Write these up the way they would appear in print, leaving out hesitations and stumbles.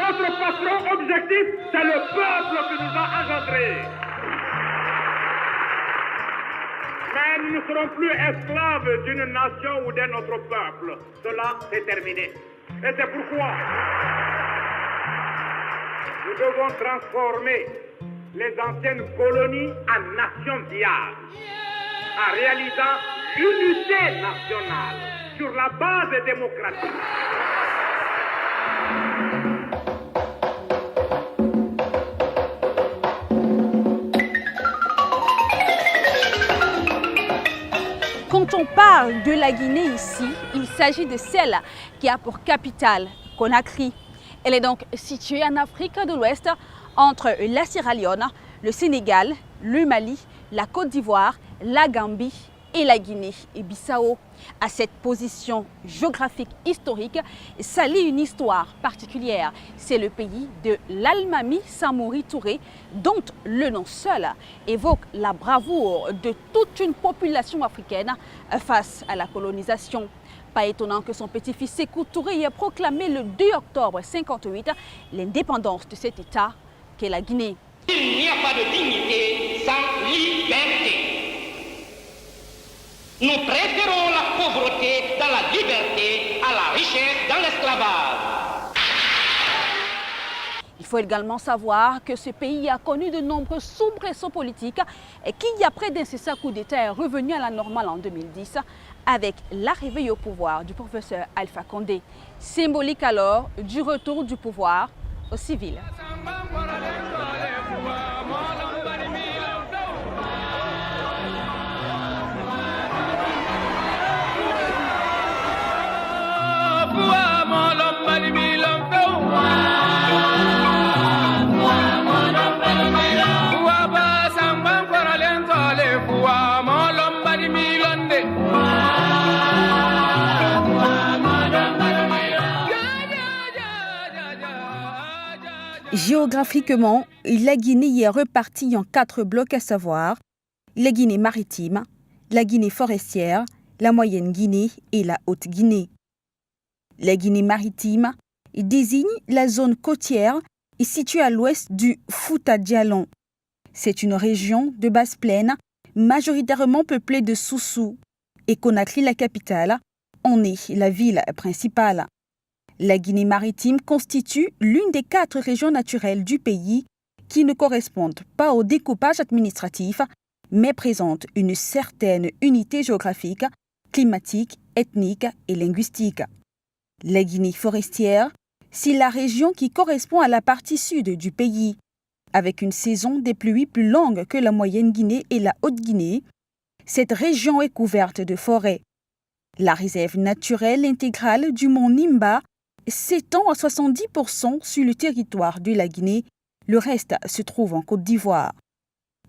Notre patron objectif, c'est le peuple qui nous a engendrés. Mais nous ne serons plus esclaves d'une nation ou d'un autre peuple. Cela, c'est terminé. Et c'est pourquoi nous devons transformer les anciennes colonies en nations viables, en réalisant l'unité nationale sur la base démocratique. Quand on parle de la Guinée ici, il s'agit de celle qui a pour capitale Conakry. Elle est donc située en Afrique de l'Ouest entre la Sierra Leone, le Sénégal, le Mali, la Côte d'Ivoire, la Gambie et la Guinée-Bissau. À cette position géographique historique s'allie une histoire particulière. C'est le pays de l'Almami Samori Touré, dont le nom seul évoque la bravoure de toute une population africaine face à la colonisation. Pas étonnant que son petit-fils Sékou Touré ait proclamé le 2 octobre 1958 l'indépendance de cet État qu'est la Guinée. Il n'y a pas de dignité sans liberté. Nous préférons la pauvreté dans la liberté à la richesse dans l'esclavage. Il faut également savoir que ce pays a connu de nombreux soubresauts politiques et qui, après d'incessants coups d'État, est revenu à la normale en 2010 avec l'arrivée au pouvoir du professeur Alpha Condé. Symbolique alors du retour du pouvoir aux civils. Géographiquement, la Guinée est repartie en 4 blocs, à savoir la Guinée maritime, la Guinée forestière, la Moyenne Guinée et la Haute Guinée. La Guinée maritime désigne la zone côtière située à l'ouest du Fouta-Djallon. C'est une région de basse plaine majoritairement peuplée de Soussou et Conakry, la capitale, en est la ville principale. La Guinée maritime constitue l'une des 4 régions naturelles du pays qui ne correspondent pas au découpage administratif, mais présentent une certaine unité géographique, climatique, ethnique et linguistique. La Guinée forestière, c'est la région qui correspond à la partie sud du pays, avec une saison des pluies plus longue que la Moyenne Guinée et la Haute Guinée. Cette région est couverte de forêts. La réserve naturelle intégrale du mont Nimba s'étend à 70% sur le territoire de la Guinée. Le reste se trouve en Côte d'Ivoire.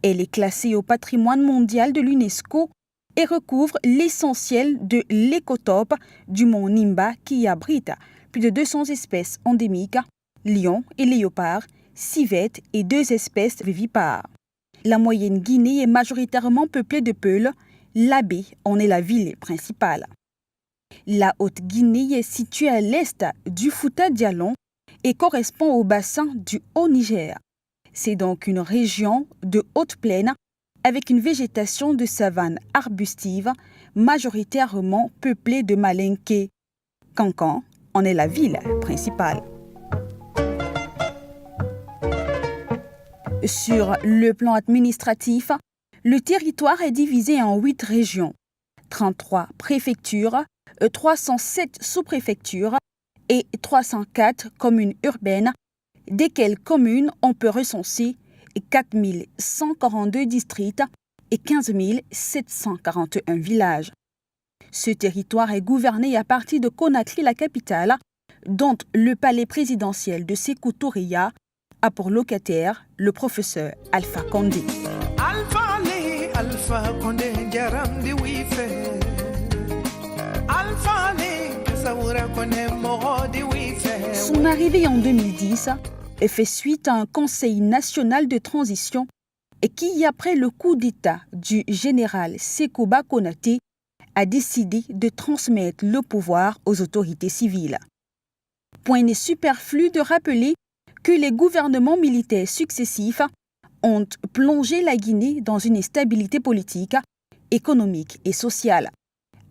Elle est classée au patrimoine mondial de l'UNESCO et recouvre l'essentiel de l'écotope du mont Nimba qui abrite plus de 200 espèces endémiques, lions et léopards, civettes et 2 espèces vivipares. La Moyenne Guinée est majoritairement peuplée de peuls. Labé en est la ville principale. La Haute Guinée est située à l'est du Fouta-Djallon et correspond au bassin du Haut-Niger. C'est donc une région de haute plaine avec une végétation de savane arbustive majoritairement peuplée de malinké. Cancan en est la ville principale. Sur le plan administratif, le territoire est divisé en 8 régions, 33 préfectures, 307 sous-préfectures et 304 communes urbaines, desquelles communes on peut recenser 4142 districts et 15 741 villages. Ce territoire est gouverné à partir de Conakry, la capitale, dont le palais présidentiel de Sékou Touré a pour locataire le professeur Alpha Condé. Son arrivée en 2010 fait suite à un conseil national de transition qui, après le coup d'État du général Sékou Konaté, a décidé de transmettre le pouvoir aux autorités civiles. Point n'est superflu de rappeler que les gouvernements militaires successifs ont plongé la Guinée dans une instabilité politique, économique et sociale.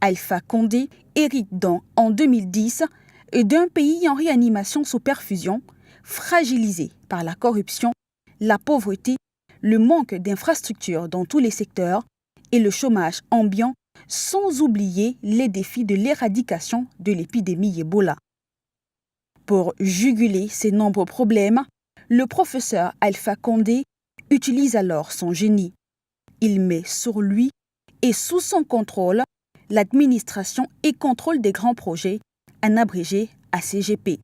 Alpha Condé hérite donc en 2010 d'un pays en réanimation sous perfusion, fragilisé par la corruption, la pauvreté, le manque d'infrastructures dans tous les secteurs et le chômage ambiant, sans oublier les défis de l'éradication de l'épidémie Ebola. Pour juguler ces nombreux problèmes, le professeur Alpha Condé utilise alors son génie. Il met sur lui et sous son contrôle l'administration et contrôle des grands projets, en abrégé ACGP.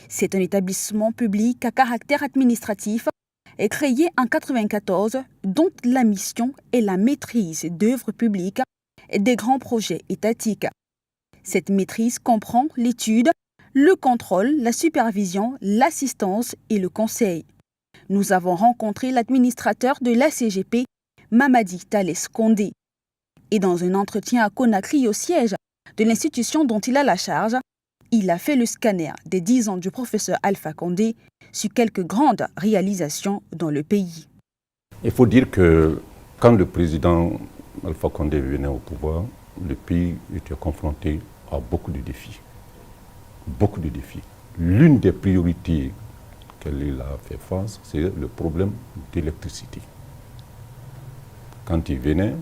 C'est un établissement public à caractère administratif créé en 1994 dont la mission est la maîtrise d'œuvres publiques et des grands projets étatiques. Cette maîtrise comprend l'étude, le contrôle, la supervision, l'assistance et le conseil. Nous avons rencontré l'administrateur de l'ACGP, Mamadi Thalès Condé. Et dans un entretien à Conakry au siège de l'institution dont il a la charge, il a fait le scanner des 10 ans du professeur Alpha Condé sur quelques grandes réalisations dans le pays. Il faut dire que quand le président Alpha Condé venait au pouvoir, le pays était confronté à beaucoup de défis. Beaucoup de défis. L'une des priorités qu'elle a fait face, c'est le problème d'électricité. Quand il venait,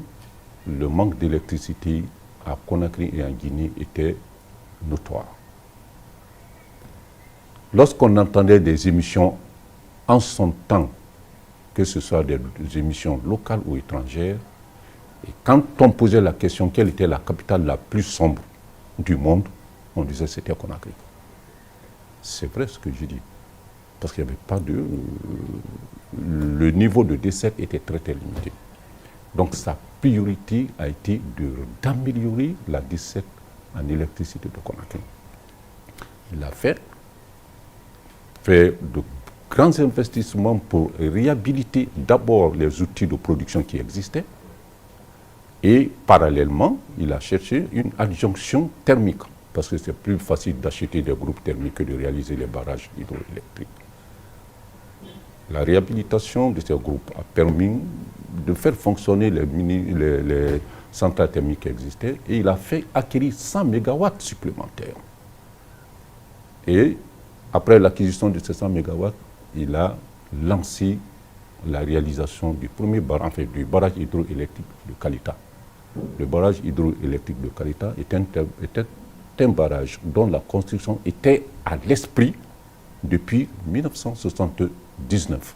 le manque d'électricité à Conakry et en Guinée était notoire. Lorsqu'on entendait des émissions en son temps, que ce soit des émissions locales ou étrangères, et quand on posait la question quelle était la capitale la plus sombre du monde, on disait que c'était Conakry. C'est vrai ce que je dis, parce qu'il n'y avait pas de... le niveau de décès était très très limité. Donc sa priorité a été d'améliorer la desserte en électricité de Conakry. Il a fait de grands investissements pour réhabiliter d'abord les outils de production qui existaient et parallèlement, il a cherché une adjonction thermique parce que c'est plus facile d'acheter des groupes thermiques que de réaliser les barrages hydroélectriques. La réhabilitation de ces groupes a permis de faire fonctionner les centrales thermiques qui existaient et il a fait acquérir 100 MW supplémentaires. Et après l'acquisition de ces 100 MW, il a lancé la réalisation du premier barrage, enfin, du barrage hydroélectrique de Kalita. Le barrage hydroélectrique de Kalita était un barrage dont la construction était à l'esprit depuis 1979.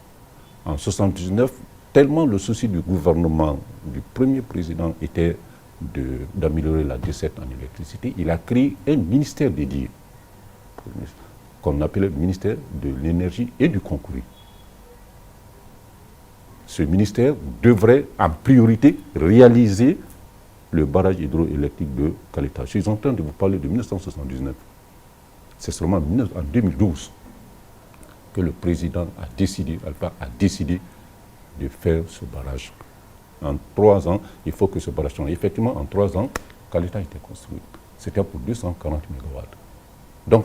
En 1979, tellement le souci du gouvernement, du premier président, était d'améliorer la desserte en électricité, il a créé un ministère dédié, qu'on appelait le ministère de l'énergie et du concours. Ce ministère devrait en priorité réaliser le barrage hydroélectrique de Kalita. Je suis en train de vous parler de 1979. C'est seulement en 2012 que le président a décidé, Alpha a décidé de faire ce barrage. En 3 ans, il faut que ce barrage change. Effectivement, en 3 ans, Kalita a été construit. C'était pour 240 MW. Donc,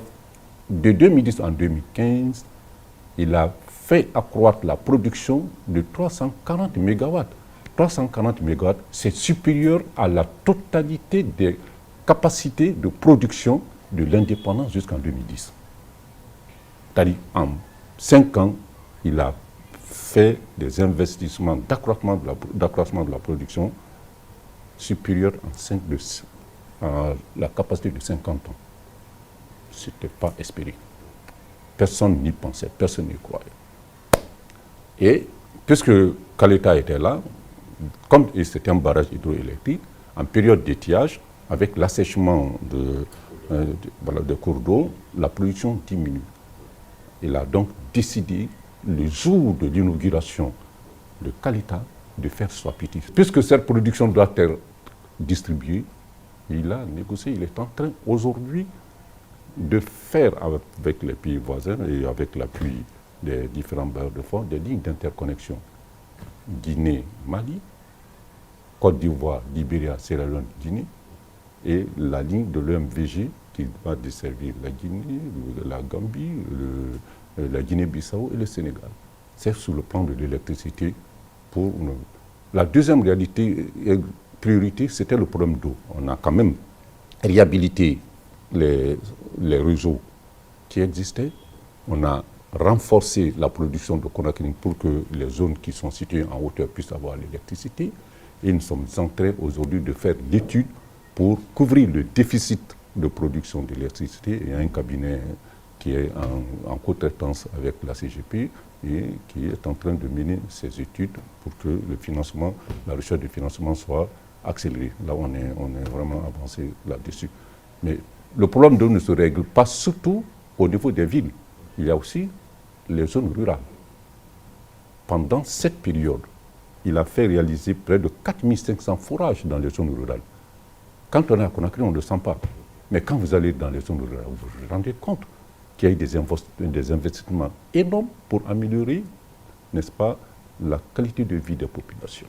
de 2010 en 2015, il a fait accroître la production de 340 MW. 340 MW, c'est supérieur à la totalité des capacités de production de l'indépendance jusqu'en 2010. C'est-à-dire, en 5 ans, il a fait des investissements d'accroissement de la production supérieurs à la capacité de 50 ans. Ce n'était pas espéré. Personne n'y pensait, personne n'y croyait. Et puisque Kalita était là, comme c'était un barrage hydroélectrique, en période d'étiage, avec l'assèchement de cours d'eau, la production diminue. Il a donc décidé, le jour de l'inauguration de Kalita, de faire soit petit. Puisque cette production doit être distribuée, il a négocié, il est en train aujourd'hui de faire avec les pays voisins et avec l'appui des différents bailleurs de fonds des lignes d'interconnexion. Guinée, Mali, Côte d'Ivoire, Libéria, Sierra Leone, Guinée, et la ligne de l'EMVG qui va desservir la Guinée, la Gambie, la Guinée-Bissau et le Sénégal. C'est sur le plan de l'électricité. La deuxième priorité, c'était le problème d'eau. On a quand même réhabilité les réseaux qui existaient. On a renforcé la production de Conakry pour que les zones qui sont situées en hauteur puissent avoir l'électricité. Et nous sommes en train aujourd'hui de faire l'étude pour couvrir le déficit de production d'électricité. Il y a un cabinet qui est en co-traitance avec la CGP et qui est en train de mener ces études pour que le financement, la recherche de financement soit accélérée. Là, on est vraiment avancé là-dessus. Mais le problème d'eau ne se règle pas surtout au niveau des villes. Il y a aussi les zones rurales. Pendant cette période, il a fait réaliser près de 4500 forages dans les zones rurales. Quand on est à Conakry, on ne le sent pas. Mais quand vous allez dans les zones rurales, vous vous rendez compte qu'il y a eu des investissements énormes pour améliorer, n'est-ce pas, la qualité de vie des populations.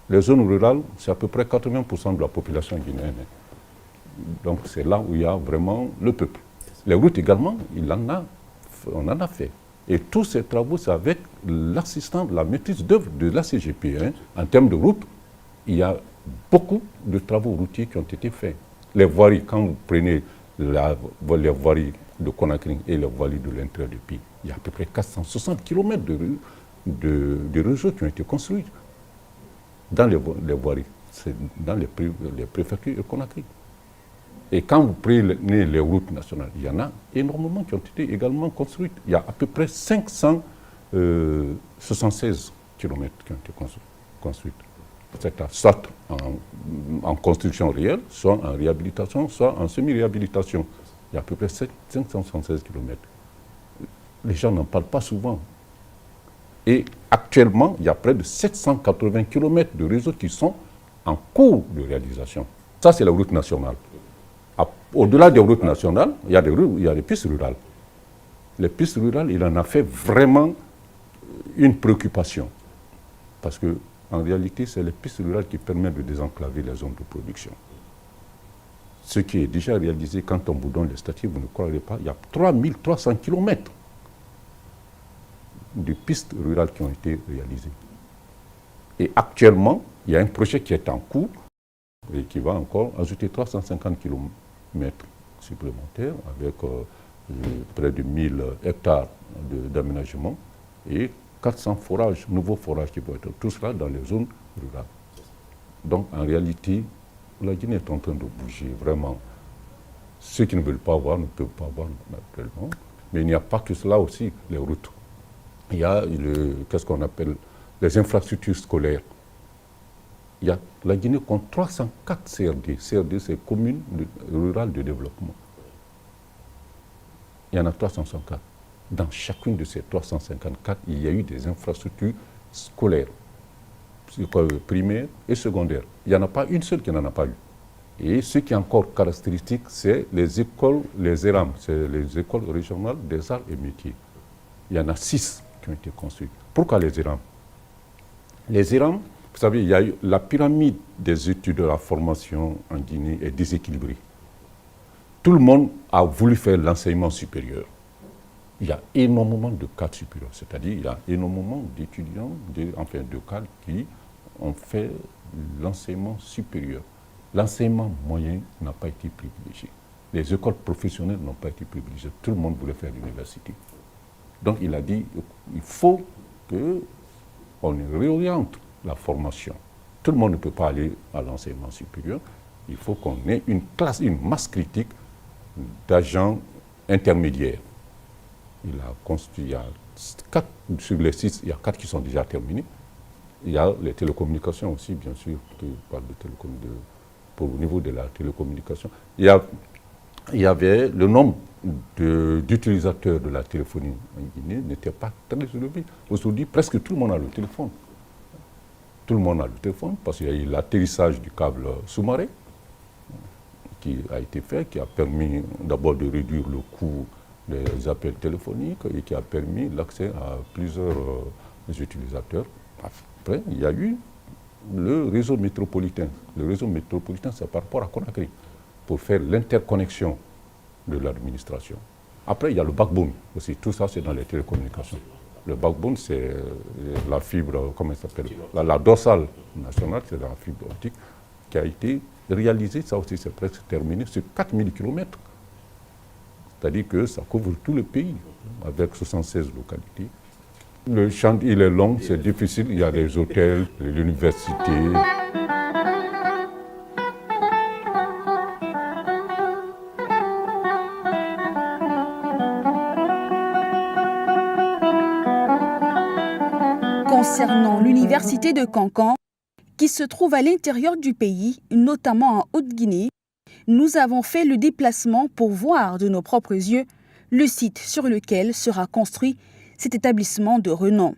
Les zones rurales, c'est à peu près 80% de la population guinéenne. Donc c'est là où il y a vraiment le peuple. Les routes également, on en a fait. Et tous ces travaux, c'est avec l'assistant de la maîtrise d'œuvre de la CGP. En termes de routes, il y a beaucoup de travaux routiers qui ont été faits. Les voiries, quand vous prenez les voiries de Conakry et les voiries de l'intérieur du pays, il y a à peu près 460 km de réseaux qui ont été construits dans les voiries, c'est dans les préfectures de Conakry. Et quand vous prenez les routes nationales, il y en a énormément qui ont été également construites. Il y a à peu près 576 km qui ont été construites. Soit en construction réelle, soit en réhabilitation, soit en semi-réhabilitation. Il y a à peu près 576 km. Les gens n'en parlent pas souvent. Et actuellement, il y a près de 780 km de réseaux qui sont en cours de réalisation. Ça, c'est la route nationale. Au-delà des routes nationales, il y a des pistes rurales. Les pistes rurales, il en a fait vraiment une préoccupation. Parce qu'en réalité, c'est les pistes rurales qui permettent de désenclaver les zones de production. Ce qui est déjà réalisé, quand on vous donne les statistiques, vous ne croirez pas, il y a 3300 km de pistes rurales qui ont été réalisées. Et actuellement, il y a un projet qui est en cours et qui va encore ajouter 350 km supplémentaires avec près de 1000 hectares d'aménagement et 400 nouveaux forages qui vont être tout cela dans les zones rurales. Donc en réalité, la Guinée est en train de bouger vraiment. Ceux qui ne veulent pas voir ne peuvent pas voir naturellement. Mais il n'y a pas que cela aussi, les routes. Il y a qu'est-ce qu'on appelle les infrastructures scolaires. La Guinée compte 304 CRD. CRD, c'est communes rurales de développement. Il y en a 354. Dans chacune de ces 354, il y a eu des infrastructures scolaires, primaires et secondaires. Il n'y en a pas une seule qui n'en a pas eu. Et ce qui est encore caractéristique, c'est les écoles, les ERAM, c'est les écoles régionales des arts et métiers. Il y en a 6 qui ont été construites. Pourquoi les ERAM? Les ERAM, vous savez, il y a eu la pyramide des études de la formation en Guinée est déséquilibrée. Tout le monde a voulu faire l'enseignement supérieur. Il y a énormément de cadres supérieurs, c'est-à-dire il y a énormément d'étudiants, de cadres qui ont fait l'enseignement supérieur. L'enseignement moyen n'a pas été privilégié. Les écoles professionnelles n'ont pas été privilégiées. Tout le monde voulait faire l'université. Donc il a dit il faut qu'on réoriente la formation. Tout le monde ne peut pas aller à l'enseignement supérieur. Il faut qu'on ait une masse critique d'agents intermédiaires. Il a construit, il y a 4 sur les 6, il y a 4 qui sont déjà terminés. Il y a les télécommunications aussi, bien sûr, qui parle de télécommunications. Au niveau de la télécommunication, il y avait le nombre d'utilisateurs de la téléphonie en Guinée n'était pas très élevé. Aujourd'hui, presque tout le monde a le téléphone. Tout le monde a le téléphone parce qu'il y a eu l'atterrissage du câble sous-marin qui a été fait, qui a permis d'abord de réduire le coût des appels téléphoniques et qui a permis l'accès à plusieurs utilisateurs. Après, il y a eu le réseau métropolitain. Le réseau métropolitain, c'est par rapport à Conakry, pour faire l'interconnexion de l'administration. Après, il y a le backbone aussi. Tout ça, c'est dans les télécommunications. Le backbone, c'est la fibre, comment ça s'appelle, la dorsale nationale, c'est la fibre optique, qui a été réalisée, ça aussi c'est presque terminé, sur 4000 km. C'est-à-dire que ça couvre tout le pays, avec 76 localités. Le champ, il est long, c'est difficile, il y a les hôtels, l'université. Concernant l'université de Kankan, qui se trouve à l'intérieur du pays, notamment en Haute-Guinée, nous avons fait le déplacement pour voir de nos propres yeux le site sur lequel sera construit cet établissement de renom.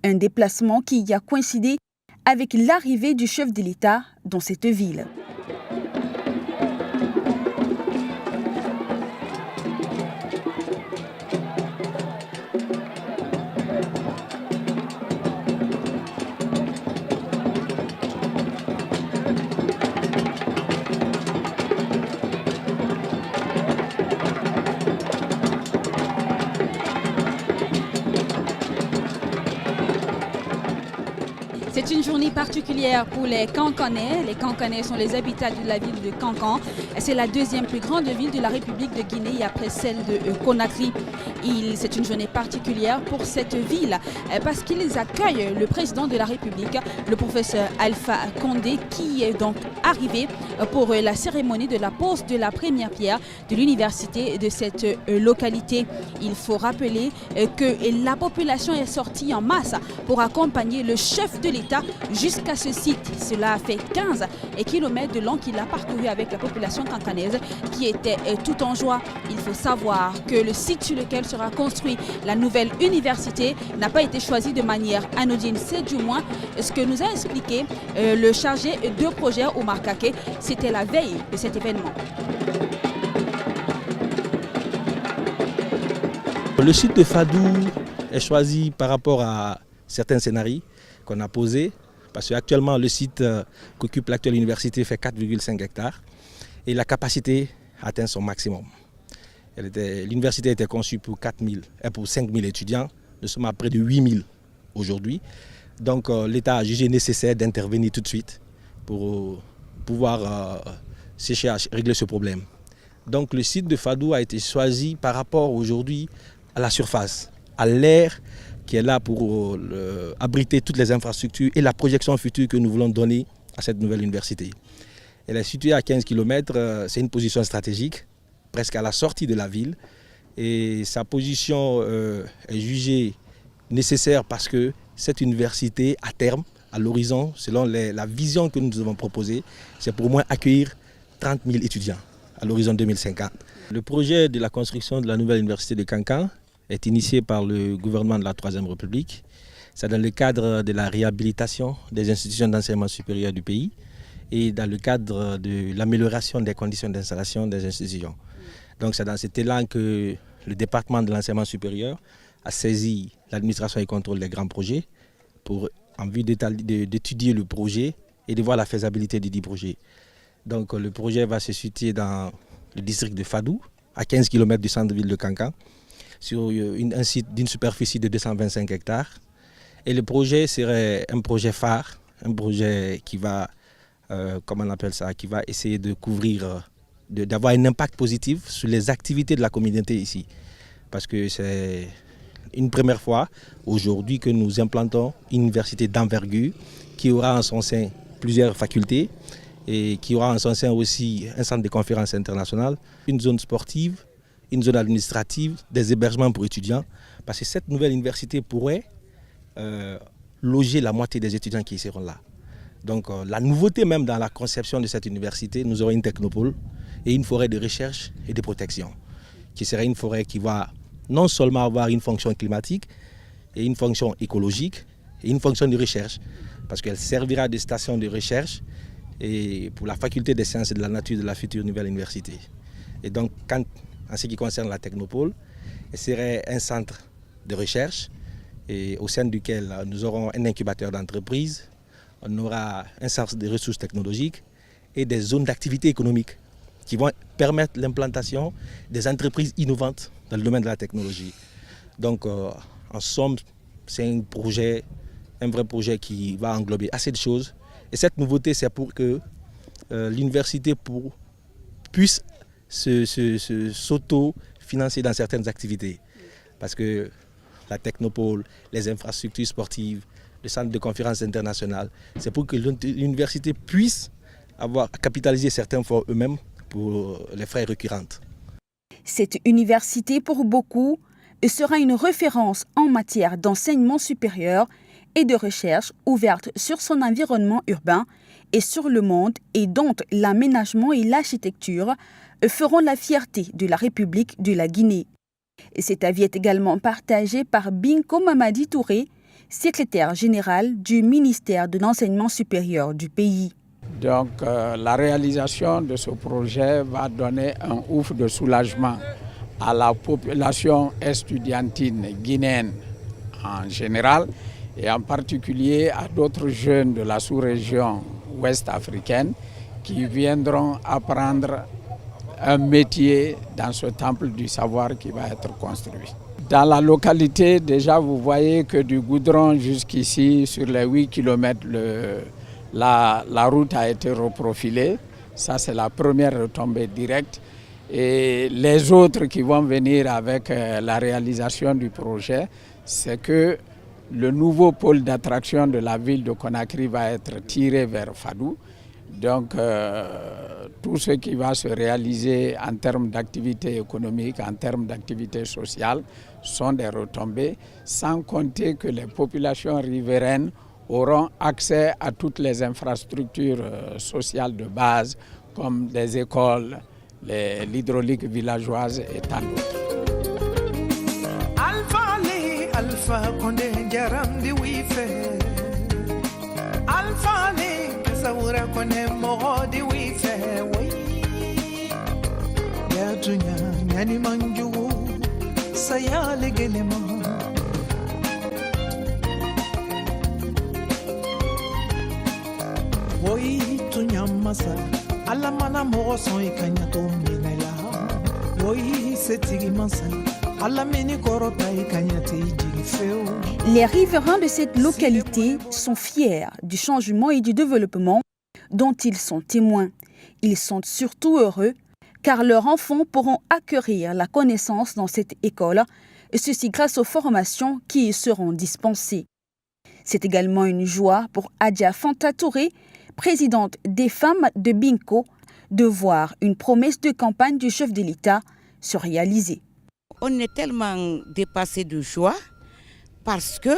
Un déplacement qui a coïncidé avec l'arrivée du chef de l'État dans cette ville. C'est une journée particulière pour les Kankanais. Les Kankanais sont les habitants de la ville de Kankan. C'est la deuxième plus grande ville de la République de Guinée après celle de Conakry. C'est une journée particulière pour cette ville parce qu'ils accueillent le président de la République, le professeur Alpha Condé, qui est donc arrivé pour la cérémonie de la pose de la première pierre de l'université de cette localité. Il faut rappeler que la population est sortie en masse pour accompagner le chef de l'État jusqu'à ce site. Cela a fait 15 km de long qu'il a parcouru avec la population kankanaise qui était tout en joie. Il faut savoir que le site sur lequel sera construite la nouvelle université n'a pas été choisi de manière anodine. C'est du moins ce que nous a expliqué le chargé de projet Omar Kake. C'était la veille de cet événement. Le site de Fadou est choisi par rapport à certains scénarios qu'on a posés, parce qu'actuellement le site qu'occupe l'actuelle université fait 4,5 hectares et la capacité atteint son maximum. L'université était conçue pour 5 000 étudiants, nous sommes à près de 8 000 aujourd'hui. Donc l'État a jugé nécessaire d'intervenir tout de suite pour pouvoir chercher à régler ce problème. Donc le site de Fadou a été choisi par rapport aujourd'hui à la surface, à l'air qui est là pour abriter toutes les infrastructures et la projection future que nous voulons donner à cette nouvelle université. Elle est située à 15 km, c'est une position stratégique, presque à la sortie de la ville. Et sa position est jugée nécessaire parce que cette université, à terme, à l'horizon, selon la vision que nous avons proposée, c'est pour au moins accueillir 30 000 étudiants à l'horizon 2050. Le projet de la construction de la nouvelle université de Kankan est initié par le gouvernement de la Troisième République. C'est dans le cadre de la réhabilitation des institutions d'enseignement supérieur du pays et dans le cadre de l'amélioration des conditions d'installation des institutions. Donc c'est dans cet élan que le département de l'enseignement supérieur a saisi l'administration et contrôle des grands projets en vue d'étudier le projet et de voir la faisabilité du dit projet. Donc le projet va se situer dans le district de Fadou, à 15 km du centre-ville de Kankan, sur un site d'une superficie de 225 hectares. Et le projet serait un projet phare, un projet qui va, qui va essayer de couvrir, d'avoir un impact positif sur les activités de la communauté ici. Parce que c'est une première fois aujourd'hui que nous implantons une université d'envergure qui aura en son sein plusieurs facultés et qui aura en son sein aussi un centre de conférences internationales, une zone sportive, une zone administrative, des hébergements pour étudiants, parce que cette nouvelle université pourrait loger la moitié des étudiants qui seront là. Donc la nouveauté même dans la conception de cette université, nous aurons une technopole et une forêt de recherche et de protection, qui serait une forêt qui va non seulement avoir une fonction climatique et une fonction écologique et une fonction de recherche, parce qu'elle servira de station de recherche et pour la faculté des sciences et de la nature de la future nouvelle université. Et donc, en ce qui concerne la technopole, elle serait un centre de recherche et au sein duquel nous aurons un incubateur d'entreprise, on aura un centre de ressources technologiques et des zones d'activité économique qui vont permettre l'implantation des entreprises innovantes dans le domaine de la technologie. Donc, en somme, c'est un vrai projet qui va englober assez de choses. Et cette nouveauté, c'est pour que l'université puisse s'auto-financer dans certaines activités. Parce que la technopole, les infrastructures sportives, le centre de conférences internationales, c'est pour que l'université puisse capitaliser certains fonds eux-mêmes pour les frais récurrentes. Cette université, pour beaucoup, sera une référence en matière d'enseignement supérieur et de recherche ouverte sur son environnement urbain et sur le monde et dont l'aménagement et l'architecture feront la fierté de la République de la Guinée. Cet avis est également partagé par Binko Mamadi Touré, secrétaire général du ministère de l'Enseignement supérieur du pays. Donc la réalisation de ce projet va donner un ouf de soulagement à la population estudiantine guinéenne en général et en particulier à d'autres jeunes de la sous-région ouest africaine qui viendront apprendre un métier dans ce temple du savoir qui va être construit. Dans la localité, déjà vous voyez que du goudron jusqu'ici, sur les 8 km, la route a été reprofilée. Ça, c'est la première retombée directe. Et les autres qui vont venir avec la réalisation du projet, c'est que le nouveau pôle d'attraction de la ville de Conakry va être tiré vers Fadou. Donc, tout ce qui va se réaliser en termes d'activité économique, en termes d'activité sociale, sont des retombées, sans compter que les populations riveraines auront accès à toutes les infrastructures sociales de base, comme les écoles, l'hydraulique villageoise et tant d'autres. Les riverains de cette localité sont fiers du changement et du développement dont ils sont témoins. Ils sont surtout heureux car leurs enfants pourront acquérir la connaissance dans cette école, et ceci grâce aux formations qui y seront dispensées. C'est également une joie pour Adja Fanta Touré, présidente des femmes de Binko, de voir une promesse de campagne du chef de l'État se réaliser. On est tellement dépassé de joie parce que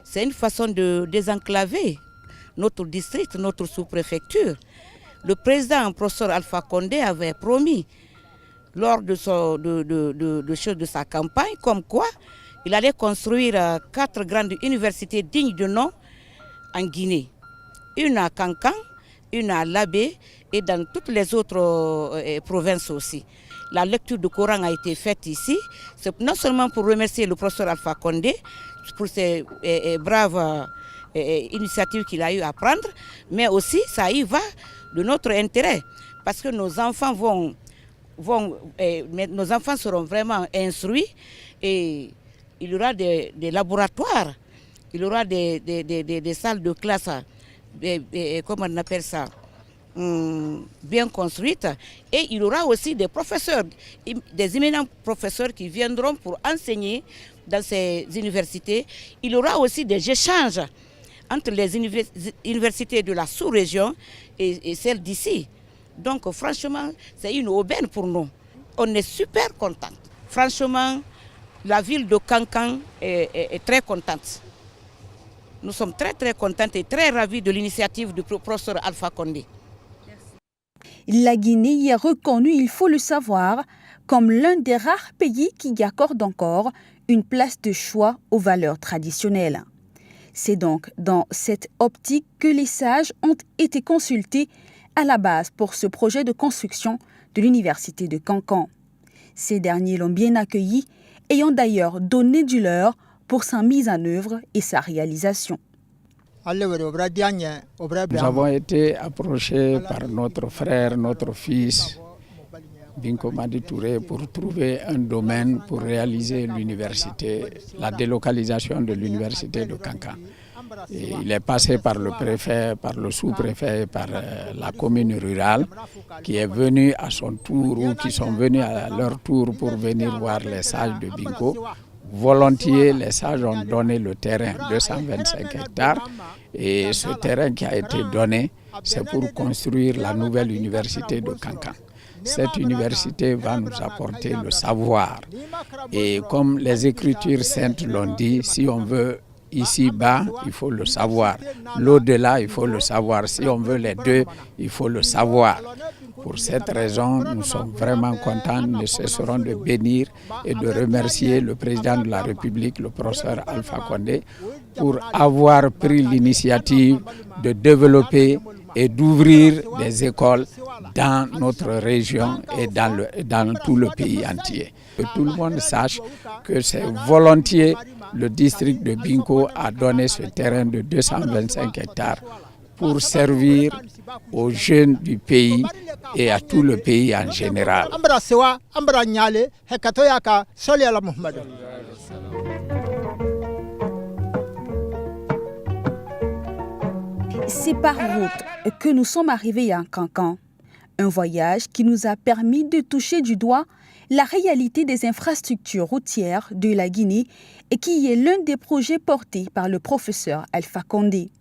c'est une façon de désenclaver notre district, notre sous-préfecture. Le président, professeur Alpha Condé, avait promis lors de sa campagne comme quoi il allait construire 4 grandes universités dignes de nom en Guinée. Une à Kankan, une à Labé et dans toutes les autres provinces aussi. La lecture du Coran a été faite ici, c'est non seulement pour remercier le professeur Alpha Condé pour ses braves initiatives qu'il a eu à prendre, mais aussi ça y va de notre intérêt, parce que nos enfants nos enfants seront vraiment instruits et il y aura des laboratoires, il y aura des salles de classe, comment on appelle ça, bien construites, et il y aura aussi des professeurs, des éminents professeurs qui viendront pour enseigner dans ces universités. Il y aura aussi des échanges entre les universités de la sous-région et celles d'ici. Donc franchement, c'est une aubaine pour nous. On est super contents. Franchement, la ville de Kankan est très contente. Nous sommes très très contentes et très ravis de l'initiative du professeur Alpha Condé. La Guinée y est reconnue, il faut le savoir, comme l'un des rares pays qui y accorde encore une place de choix aux valeurs traditionnelles. C'est donc dans cette optique que les sages ont été consultés à la base pour ce projet de construction de l'université de Kankan. Ces derniers l'ont bien accueilli, ayant d'ailleurs donné du leur pour sa mise en œuvre et sa réalisation. Nous avons été approchés par notre frère, notre fils, Binko Madi Touré pour trouver un domaine pour réaliser l'université, la délocalisation de l'université de Kankan. Et il est passé par le préfet, par le sous-préfet, par la commune rurale qui est venue à son tour ou qui sont venus à leur tour pour venir voir les sages de Binko. Volontiers, les sages ont donné le terrain, 225 hectares, et ce terrain qui a été donné, c'est pour construire la nouvelle université de Kankan. Cette université va nous apporter le savoir. Et comme les Écritures saintes l'ont dit, si on veut ici-bas, il faut le savoir. L'au-delà, il faut le savoir. Si on veut les deux, il faut le savoir. Pour cette raison, nous sommes vraiment contents. Nous ne cesserons de bénir et de remercier le président de la République, le professeur Alpha Condé, pour avoir pris l'initiative de développer et d'ouvrir des écoles dans notre région et dans tout le pays entier. Que tout le monde sache que c'est volontiers le district de Binko a donné ce terrain de 225 hectares pour servir aux jeunes du pays et à tout le pays en général. C'est par route que nous sommes arrivés à Kankan. Un voyage qui nous a permis de toucher du doigt la réalité des infrastructures routières de la Guinée et qui est l'un des projets portés par le professeur Alpha Condé.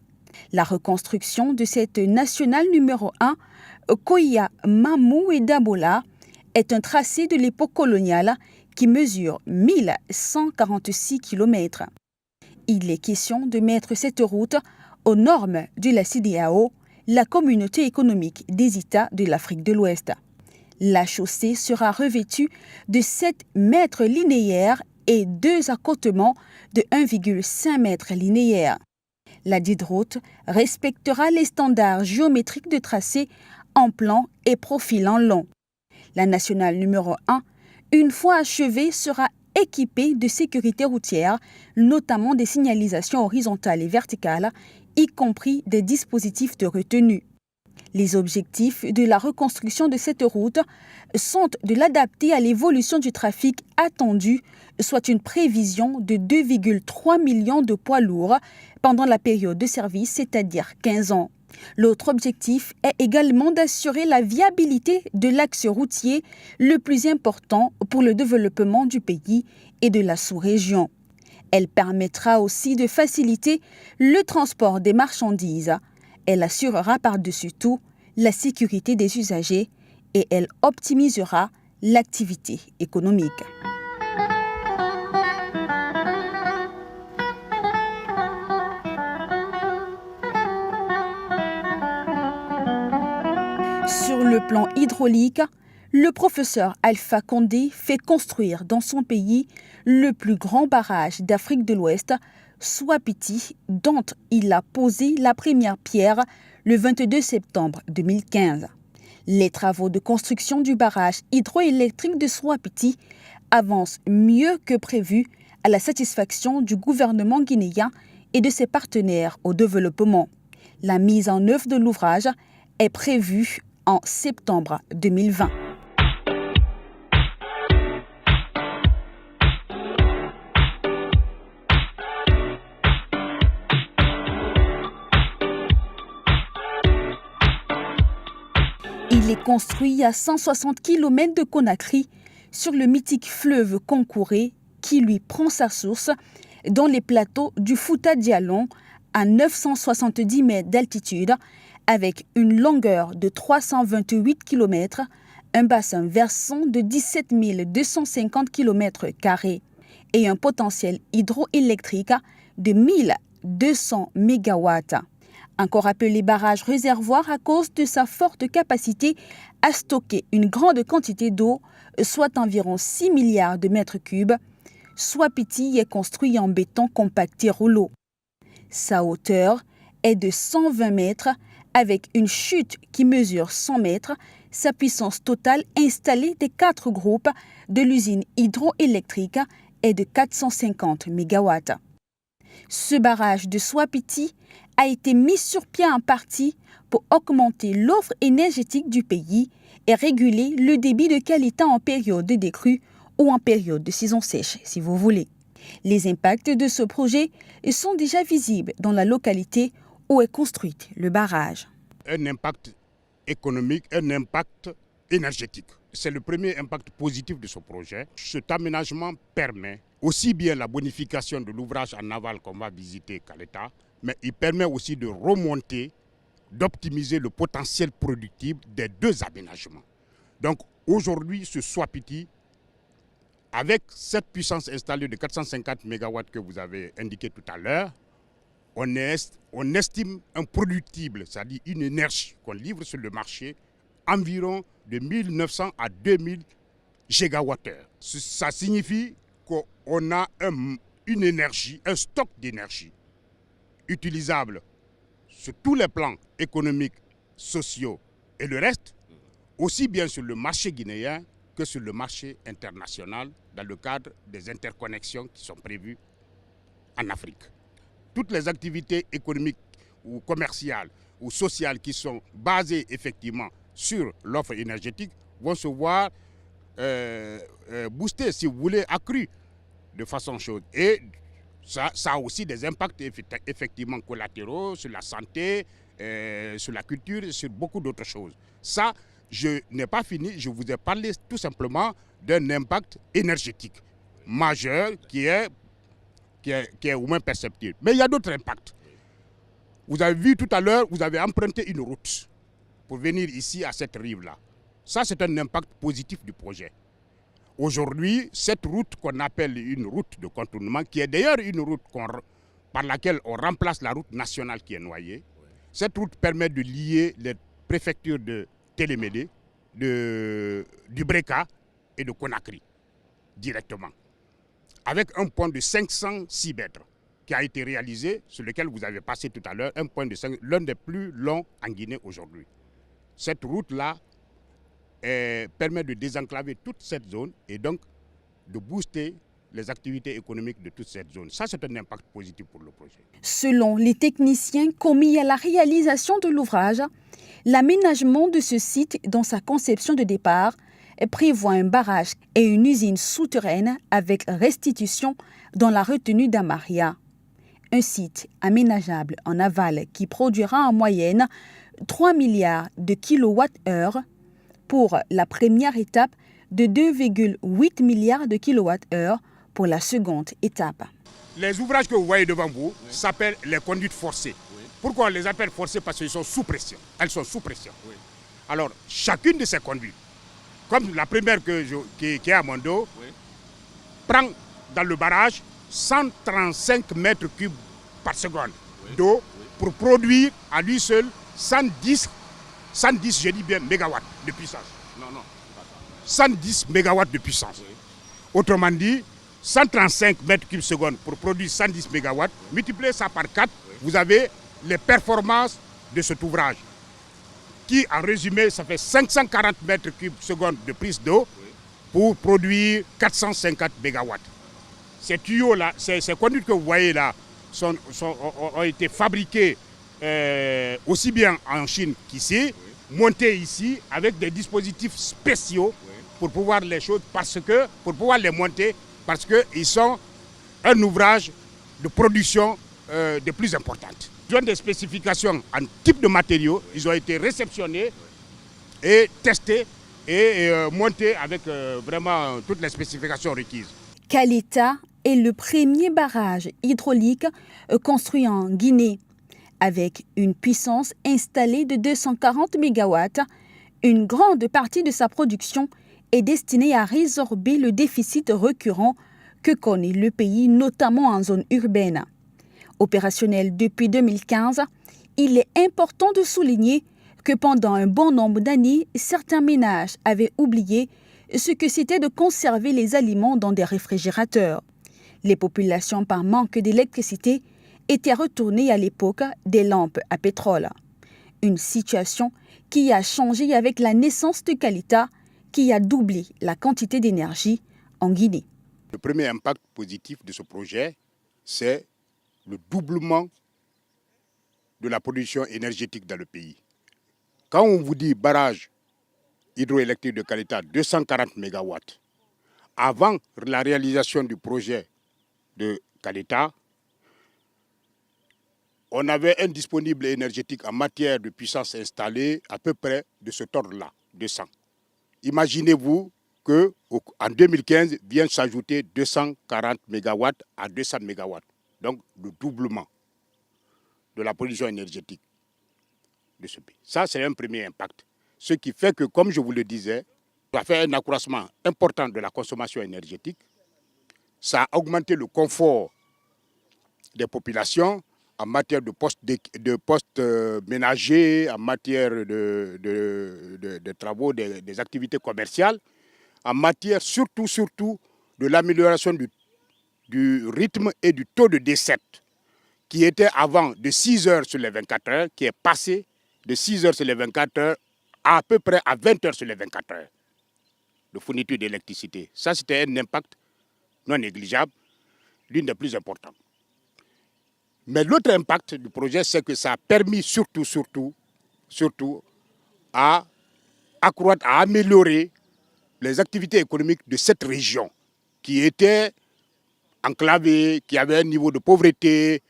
La reconstruction de cette nationale numéro 1, Koya Mamou et Dabola, est un tracé de l'époque coloniale qui mesure 1146 km. Il est question de mettre cette route aux normes de la CEDEAO, la communauté économique des États de l'Afrique de l'Ouest. La chaussée sera revêtue de 7 mètres linéaires et 2 accotements de 1,5 mètres linéaires. La dite route respectera les standards géométriques de tracé en plan et profil en long. La nationale numéro 1, une fois achevée, sera équipée de sécurité routière, notamment des signalisations horizontales et verticales, y compris des dispositifs de retenue. Les objectifs de la reconstruction de cette route sont de l'adapter à l'évolution du trafic attendu, soit une prévision de 2,3 millions de poids lourds pendant la période de service, c'est-à-dire 15 ans. L'autre objectif est également d'assurer la viabilité de l'axe routier le plus important pour le développement du pays et de la sous-région. Elle permettra aussi de faciliter le transport des marchandises. Elle assurera par-dessus tout la sécurité des usagers et elle optimisera l'activité économique. Sur le plan hydraulique, le professeur Alpha Condé fait construire dans son pays le plus grand barrage d'Afrique de l'Ouest, Swapiti, dont il a posé la première pierre le 22 septembre 2015. Les travaux de construction du barrage hydroélectrique de Swapiti avancent mieux que prévu à la satisfaction du gouvernement guinéen et de ses partenaires au développement. La mise en œuvre de l'ouvrage est prévue en septembre 2020. Il est construit à 160 km de Conakry, sur le mythique fleuve Concouré, qui lui prend sa source dans les plateaux du Fouta Djallon, à 970 mètres d'altitude, avec une longueur de 328 km, un bassin versant de 17 250 km² et un potentiel hydroélectrique de 1200 MW. Encore appelé barrage réservoir à cause de sa forte capacité à stocker une grande quantité d'eau, soit environ 6 milliards de mètres cubes, Swapiti est construit en béton compacté rouleau. Sa hauteur est de 120 mètres avec une chute qui mesure 100 mètres. Sa puissance totale installée des 4 groupes de l'usine hydroélectrique est de 450 MW. Ce barrage de Swapiti a été mis sur pied en partie pour augmenter l'offre énergétique du pays et réguler le débit de Kalita en période de décrue ou en période de saison sèche, si vous voulez. Les impacts de ce projet sont déjà visibles dans la localité où est construit le barrage. Un impact économique, un impact énergétique. C'est le premier impact positif de ce projet. Cet aménagement permet aussi bien la bonification de l'ouvrage en aval qu'on va visiter Kalita, mais il permet aussi de remonter, d'optimiser le potentiel productif des deux aménagements. Donc aujourd'hui, ce Swapiti, avec cette puissance installée de 450 MW que vous avez indiqué tout à l'heure, on estime un productible, c'est-à-dire une énergie qu'on livre sur le marché, environ de 1900 à 2000 gigawattheures. Ça signifie qu'on a une énergie, un stock d'énergie utilisable sur tous les plans économiques, sociaux et le reste, aussi bien sur le marché guinéen que sur le marché international dans le cadre des interconnexions qui sont prévues en Afrique. Toutes les activités économiques ou commerciales ou sociales qui sont basées effectivement sur l'offre énergétique vont se voir boostées, si vous voulez, accrues de façon chaude. Et ça a aussi des impacts effectivement collatéraux sur la santé, sur la culture, sur beaucoup d'autres choses. Ça, je n'ai pas fini, je vous ai parlé tout simplement d'un impact énergétique majeur qui est au moins perceptible. Mais il y a d'autres impacts. Vous avez vu tout à l'heure, vous avez emprunté une route pour venir ici à cette rive-là. Ça, c'est un impact positif du projet. Aujourd'hui, cette route qu'on appelle une route de contournement, qui est d'ailleurs une route par laquelle on remplace la route nationale qui est noyée, cette route permet de lier les préfectures de Télémédé, du Breka et de Conakry directement, avec un pont de 506 mètres qui a été réalisé, sur lequel vous avez passé tout à l'heure, un pont de l'un des plus longs en Guinée aujourd'hui. Cette route-là permet de désenclaver toute cette zone et donc de booster les activités économiques de toute cette zone. Ça, c'est un impact positif pour le projet. Selon les techniciens commis à la réalisation de l'ouvrage, l'aménagement de ce site dans sa conception de départ prévoit un barrage et une usine souterraine avec restitution dans la retenue d'Amaria. Un site aménageable en aval qui produira en moyenne 3 milliards de kilowattheures pour la première étape de 2,8 milliards de kilowattheures pour la seconde étape. Les ouvrages que vous voyez devant vous s'appellent les conduites forcées. Pourquoi on les appelle forcées? Parce qu'ils sont sous pression. Elles sont sous pression. Alors, chacune de ces conduites, comme la première qui est à mon dos, prend dans le barrage 135 mètres cubes par seconde d'eau pour produire à lui seul 110, je dis bien, mégawatts de puissance. 110 mégawatts de puissance. Autrement dit, 135 mètres cubes seconde pour produire 110 mégawatts, multipliez ça par 4, vous avez les performances de cet ouvrage, qui en résumé, ça fait 540 mètres cubes seconde de prise d'eau pour produire 450 mégawatts. Ces tuyaux-là, ces conduites que vous voyez là, ont été fabriqués aussi bien en Chine qu'ici, montés ici avec des dispositifs spéciaux pour pouvoir les choses, pour pouvoir les monter, parce qu'ils sont un ouvrage de production des plus importantes. Ils ont des spécifications en type de matériaux, ils ont été réceptionnés et testés et montés avec vraiment toutes les spécifications requises. Kalita est le premier barrage hydraulique construit en Guinée. Avec une puissance installée de 240 MW, une grande partie de sa production est destinée à résorber le déficit récurrent que connaît le pays, notamment en zone urbaine. Opérationnel depuis 2015, il est important de souligner que pendant un bon nombre d'années, certains ménages avaient oublié ce que c'était de conserver les aliments dans des réfrigérateurs. Les populations, par manque d'électricité, étaient retournées à l'époque des lampes à pétrole. Une situation qui a changé avec la naissance de Kalita, qui a doublé la quantité d'énergie en Guinée. Le premier impact positif de ce projet, c'est le doublement de la production énergétique dans le pays. Quand on vous dit barrage hydroélectrique de Calita, 240 MW. Avant la réalisation du projet de Calita, on avait un disponible énergétique en matière de puissance installée à peu près de ce ordre-là, 200. Imaginez-vous qu'en 2015, vient s'ajouter 240 MW à 200 MW. Donc le doublement de la production énergétique de ce pays. Ça, c'est un premier impact. Ce qui fait que, comme je vous le disais, ça fait un accroissement important de la consommation énergétique. Ça a augmenté le confort des populations en matière de postes ménagers, en matière de travaux, des activités commerciales, en matière surtout de l'amélioration du rythme et du taux de décès, qui était avant de 6 heures sur les 24 heures, qui est passé de 6 heures sur les 24 heures à peu près à 20 heures sur les 24 heures de fourniture d'électricité. Ça, c'était un impact non négligeable, l'une des plus importantes. Mais l'autre impact du projet, c'est que ça a permis surtout à accroître, à améliorer les activités économiques de cette région qui était enclavée, qui avait un niveau de pauvreté.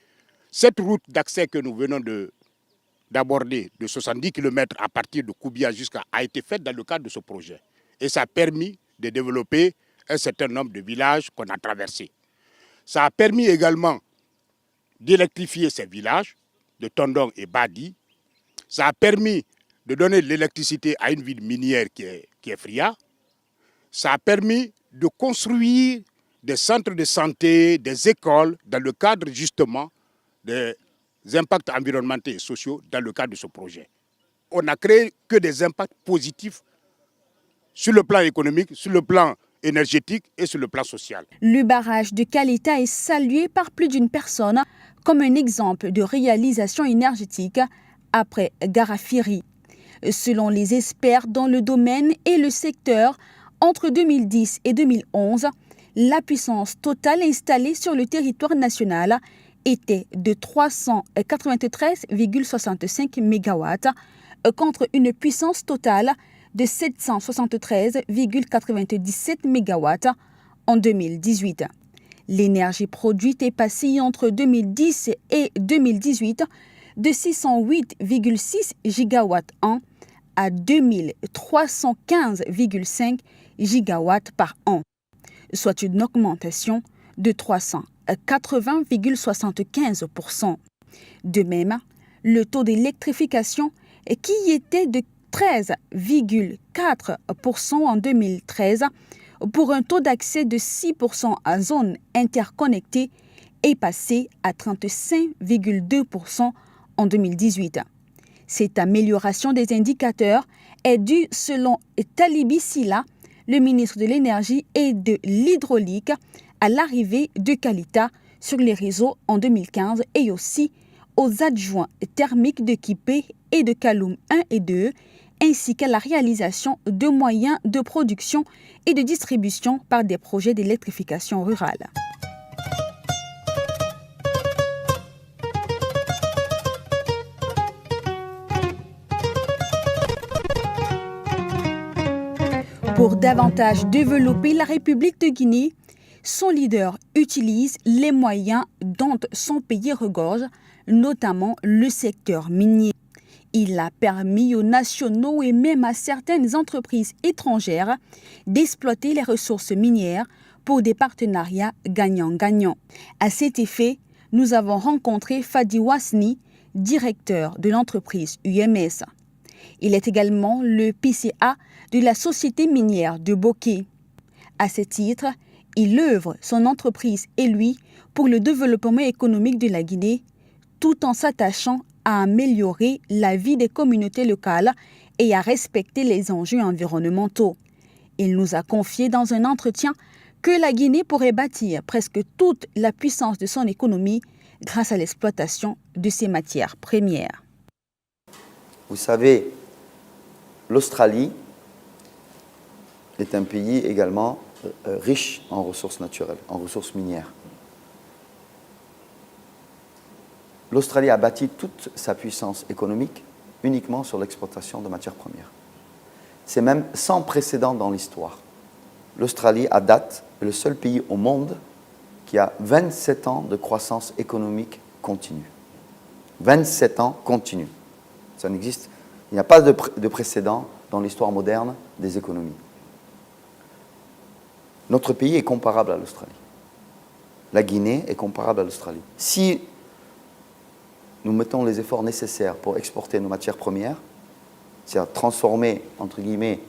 Cette route d'accès que nous venons d'aborder de 70 km à partir de Koubia a été faite dans le cadre de ce projet. Et ça a permis de développer un certain nombre de villages qu'on a traversés. Ça a permis également d'électrifier ces villages de Tondong et Badi. Ça a permis de donner de l'électricité à une ville minière qui est Fria. Ça a permis de construire des centres de santé, des écoles, dans le cadre justement des impacts environnementaux et sociaux dans le cadre de ce projet. On n'a créé que des impacts positifs sur le plan économique, sur le plan énergétique et sur le plan social. Le barrage de Calita est salué par plus d'une personne comme un exemple de réalisation énergétique après Garafiri. Selon les experts dans le domaine et le secteur, entre 2010 et 2011, la puissance totale installée sur le territoire national était de 393,65 MW contre une puissance totale de 773,97 MW en 2018. L'énergie produite est passée entre 2010 et 2018 de 608,6 GW/an à 2315,5 GW par an, soit une augmentation de 380,75%. De même, le taux d'électrification, qui était de 13,4% en 2013, pour un taux d'accès de 6% à zone interconnectée, est passé à 35,2% en 2018. Cette amélioration des indicateurs est due, selon Talibi Silla, le ministre de l'Énergie et de l'Hydraulique, à l'arrivée de Calita sur les réseaux en 2015 et aussi aux adjoints thermiques de Kipé et de Kaloum 1 et 2, ainsi qu'à la réalisation de moyens de production et de distribution par des projets d'électrification rurale. Pour davantage développer la République de Guinée, son leader utilise les moyens dont son pays regorge, notamment le secteur minier. Il a permis aux nationaux et même à certaines entreprises étrangères d'exploiter les ressources minières pour des partenariats gagnant-gagnant. À cet effet, nous avons rencontré Fadi Wasni, directeur de l'entreprise UMS. Il est également le PCA de la société minière de Boké. À ce titre, il œuvre son entreprise et lui pour le développement économique de la Guinée, tout en s'attachant à améliorer la vie des communautés locales et à respecter les enjeux environnementaux. Il nous a confié dans un entretien que la Guinée pourrait bâtir presque toute la puissance de son économie grâce à l'exploitation de ses matières premières. Vous savez, l'Australie est un pays également riche en ressources naturelles, en ressources minières. L'Australie a bâti toute sa puissance économique uniquement sur l'exploitation de matières premières. C'est même sans précédent dans l'histoire. L'Australie, à date, est le seul pays au monde qui a 27 ans de croissance économique continue. 27 ans continue. Ça n'existe. Il n'y a pas de précédent dans l'histoire moderne des économies. Notre pays est comparable à l'Australie. La Guinée est comparable à l'Australie. Si nous mettons les efforts nécessaires pour exporter nos matières premières, c'est-à-dire transformer, entre guillemets,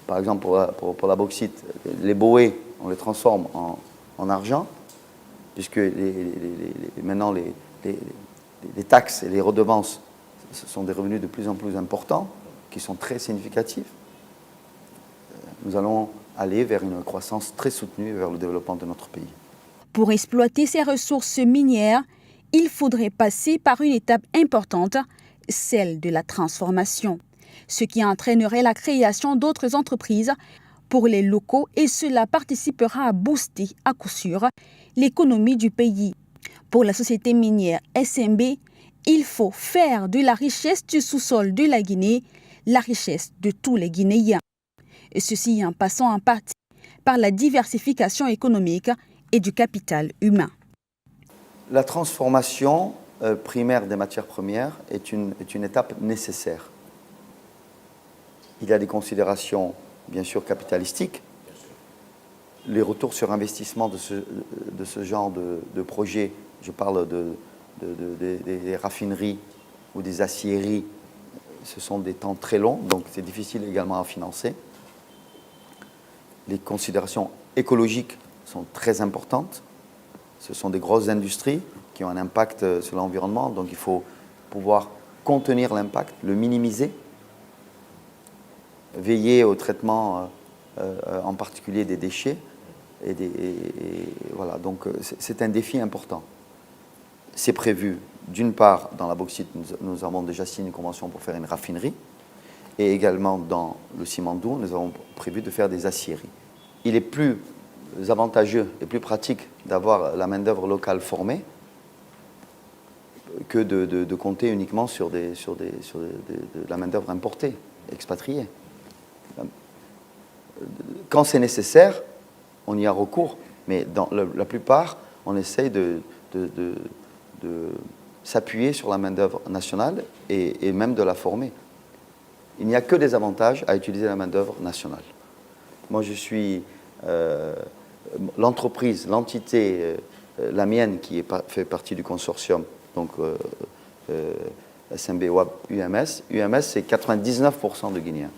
par exemple pour la bauxite, les boés, on les transforme en argent, puisque maintenant les taxes et les redevances, ce sont des revenus de plus en plus importants, qui sont très significatifs. Nous allons aller vers une croissance très soutenue vers le développement de notre pays. Pour exploiter ces ressources minières, il faudrait passer par une étape importante, celle de la transformation, ce qui entraînerait la création d'autres entreprises pour les locaux et cela participera à booster à coup sûr l'économie du pays. Pour la société minière SMB, il faut faire de la richesse du sous-sol de la Guinée la richesse de tous les Guinéens. Et ceci en passant en partie par la diversification économique et du capital humain. La transformation primaire des matières premières est une étape nécessaire. Il y a des considérations, bien sûr, capitalistiques. Les retours sur investissement de ce genre de projet, je parle des raffineries ou des aciéries, ce sont des temps très longs, donc c'est difficile également à financer. Les considérations écologiques sont très importantes. Ce sont des grosses industries qui ont un impact sur l'environnement, donc il faut pouvoir contenir l'impact, le minimiser, veiller au traitement en particulier des déchets. Voilà, donc c'est un défi important. C'est prévu, d'une part, dans la bauxite, nous avons déjà signé une convention pour faire une raffinerie, et également dans le ciment doux, nous avons prévu de faire des aciéries. Il est plus avantageux et plus pratique d'avoir la main-d'œuvre locale formée que de compter uniquement sur de la main-d'œuvre importée, expatriée. Quand c'est nécessaire, on y a recours, mais dans la plupart, on essaye de s'appuyer sur la main-d'œuvre nationale et même de la former. Il n'y a que des avantages à utiliser la main-d'œuvre nationale. Moi, je suis l'entreprise, l'entité, la mienne qui fait partie du consortium, donc SMB WAB UMS. UMS, c'est 99% de Guinéens.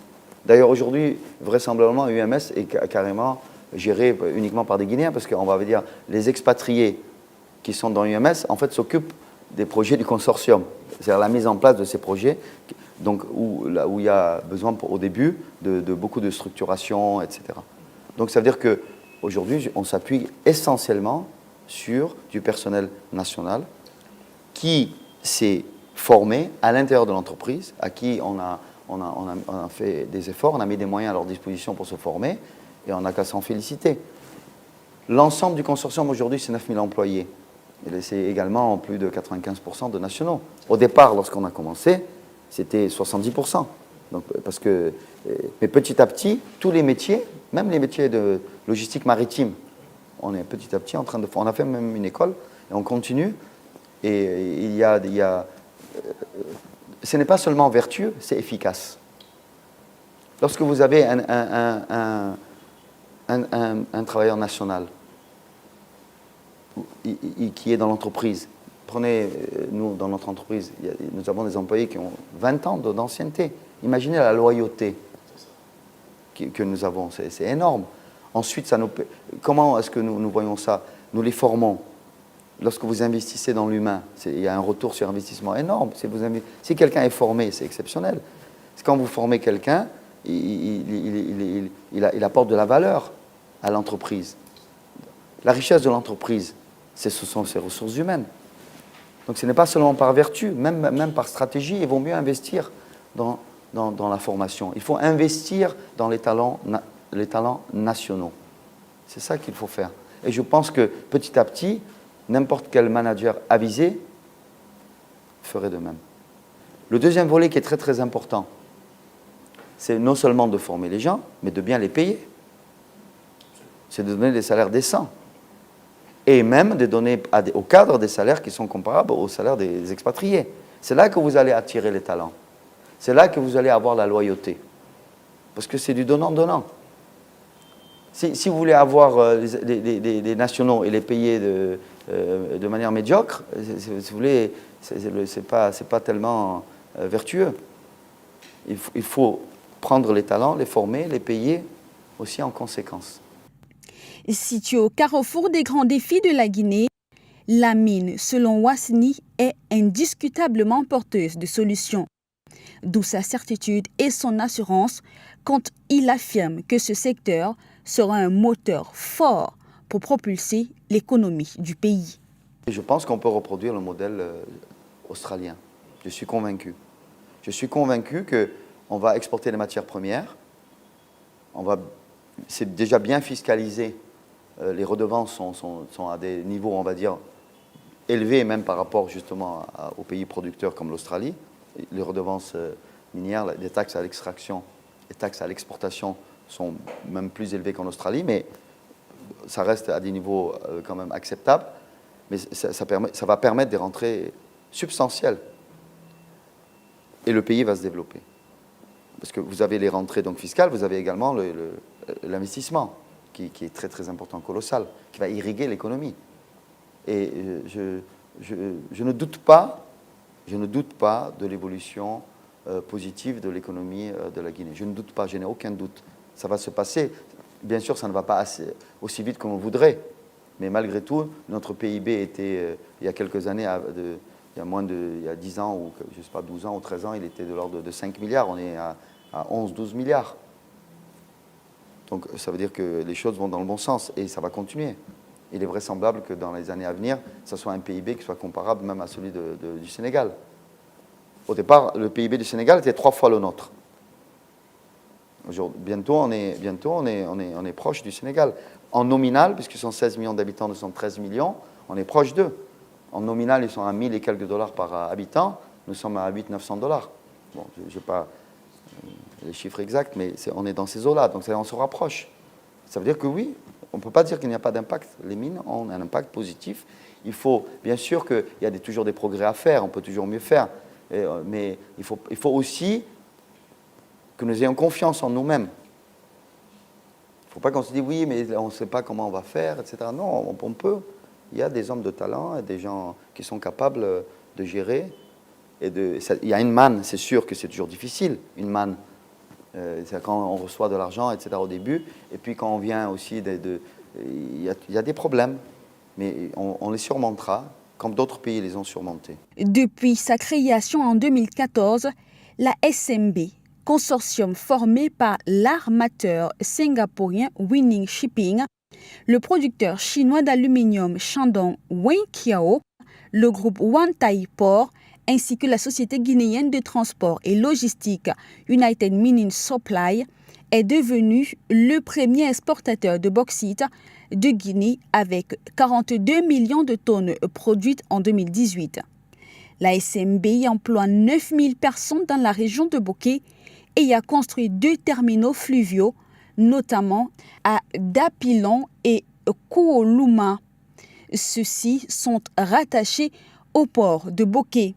D'ailleurs, aujourd'hui, vraisemblablement, UMS est carrément géré uniquement par des Guinéens, parce qu'on va dire les expatriés qui sont dans UMS, en fait, s'occupent des projets du consortium. C'est-à-dire la mise en place de ces projets, donc où il y a besoin au début de beaucoup de structuration, etc. Donc ça veut dire qu'aujourd'hui, on s'appuie essentiellement sur du personnel national qui s'est formé à l'intérieur de l'entreprise, à qui on a fait des efforts, on a mis des moyens à leur disposition pour se former, et on n'a qu'à s'en féliciter. L'ensemble du consortium aujourd'hui, c'est 9000 employés. Et c'est également plus de 95% de nationaux. Au départ, lorsqu'on a commencé, c'était 70%. Donc, mais petit à petit, tous les métiers, même les métiers de logistique maritime, on est petit à petit en train de faire. On a fait même une école et on continue. Et il y a ce n'est pas seulement vertueux, c'est efficace. Lorsque vous avez un travailleur national qui est dans l'entreprise, prenez, nous, dans notre entreprise, nous avons des employés qui ont 20 ans d'ancienneté. Imaginez la loyauté que nous avons, c'est énorme. Ensuite, comment est-ce que nous voyons ça? Nous les formons. Lorsque vous investissez dans l'humain, il y a un retour sur investissement énorme. Si quelqu'un est formé, c'est exceptionnel. Quand vous formez quelqu'un, il apporte de la valeur à l'entreprise. La richesse de l'entreprise, ce sont ses ressources humaines. Donc ce n'est pas seulement par vertu, même par stratégie, il vaut mieux investir dans la formation. Il faut investir dans les talents nationaux. C'est ça qu'il faut faire. Et je pense que petit à petit, n'importe quel manager avisé ferait de même. Le deuxième volet qui est très très important, c'est non seulement de former les gens, mais de bien les payer. C'est de donner des salaires décents. Et même de donner aux cadres des salaires qui sont comparables aux salaires des expatriés. C'est là que vous allez attirer les talents. C'est là que vous allez avoir la loyauté. Parce que c'est du donnant-donnant. Si vous voulez avoir les nationaux et les payer de manière médiocre, si vous voulez, c'est pas tellement vertueux. Il faut prendre les talents, les former, les payer aussi en conséquence. Située au carrefour des grands défis de la Guinée, la mine, selon Ouassini, est indiscutablement porteuse de solutions. D'où sa certitude et son assurance quand il affirme que ce secteur sera un moteur fort pour propulser l'économie du pays. Je pense qu'on peut reproduire le modèle australien. Je suis convaincu. Je suis convaincu qu'on va exporter les matières premières. C'est déjà bien fiscalisé. Les redevances sont à des niveaux, on va dire, élevés, même par rapport justement aux pays producteurs comme l'Australie. Les redevances minières, les taxes à l'extraction, les taxes à l'exportation sont même plus élevées qu'en Australie, mais ça reste à des niveaux quand même acceptables. Mais ça va permettre des rentrées substantielles. Et le pays va se développer. Parce que vous avez les rentrées donc, fiscales, vous avez également l'investissement, qui est très très important, colossal, qui va irriguer l'économie. Et je ne doute pas de l'évolution positive de l'économie de la Guinée. Je ne doute pas, je n'ai aucun doute. Ça va se passer. Bien sûr, ça ne va pas aussi vite qu'on voudrait. Mais malgré tout, notre PIB était, il y a quelques années, il y a 10 ans, ou je ne sais pas, 12 ans ou 13 ans, il était de l'ordre de 5 milliards. On est à 11-12 milliards. Donc ça veut dire que les choses vont dans le bon sens et ça va continuer. Il est vraisemblable que dans les années à venir, ce soit un PIB qui soit comparable même à celui du Sénégal. Au départ, le PIB du Sénégal était 3 fois le nôtre. Bientôt, on est proche du Sénégal. En nominal, puisqu'ils sont 16 millions d'habitants, nous sommes 13 millions, on est proche d'eux. En nominal, ils sont à 1000 et quelques dollars par habitant, nous sommes à 800-900 dollars. Bon, je n'ai pas les chiffres exacts, mais on est dans ces eaux-là, donc on se rapproche. Ça veut dire que oui, on ne peut pas dire qu'il n'y a pas d'impact. Les mines ont un impact positif. Il faut, bien sûr qu'il y a toujours des progrès à faire, on peut toujours mieux faire, mais il faut aussi que nous ayons confiance en nous-mêmes. Il ne faut pas qu'on se dise oui, mais on ne sait pas comment on va faire, etc. Non, on peut. Il y a des hommes de talent et des gens qui sont capables de gérer. Il y a une manne, c'est sûr que c'est toujours difficile, une manne. C'est quand on reçoit de l'argent, etc. au début. Et puis quand on vient aussi, il y a des problèmes. Mais on les surmontera, comme d'autres pays les ont surmontés. Depuis sa création en 2014, la SMB, consortium formé par l'armateur singapourien Winning Shipping, le producteur chinois d'aluminium Shandong Wenqiao, le groupe Wantai Port, ainsi que la société guinéenne de transport et logistique United Mining Supply, est devenu le premier exportateur de bauxite de Guinée avec 42 millions de tonnes produites en 2018. La SMB emploie 9000 personnes dans la région de Bokeh et y a construit 2 terminaux fluviaux, notamment à Dapilon et Kouolouma. Ceux-ci sont rattachés au port de Bokeh.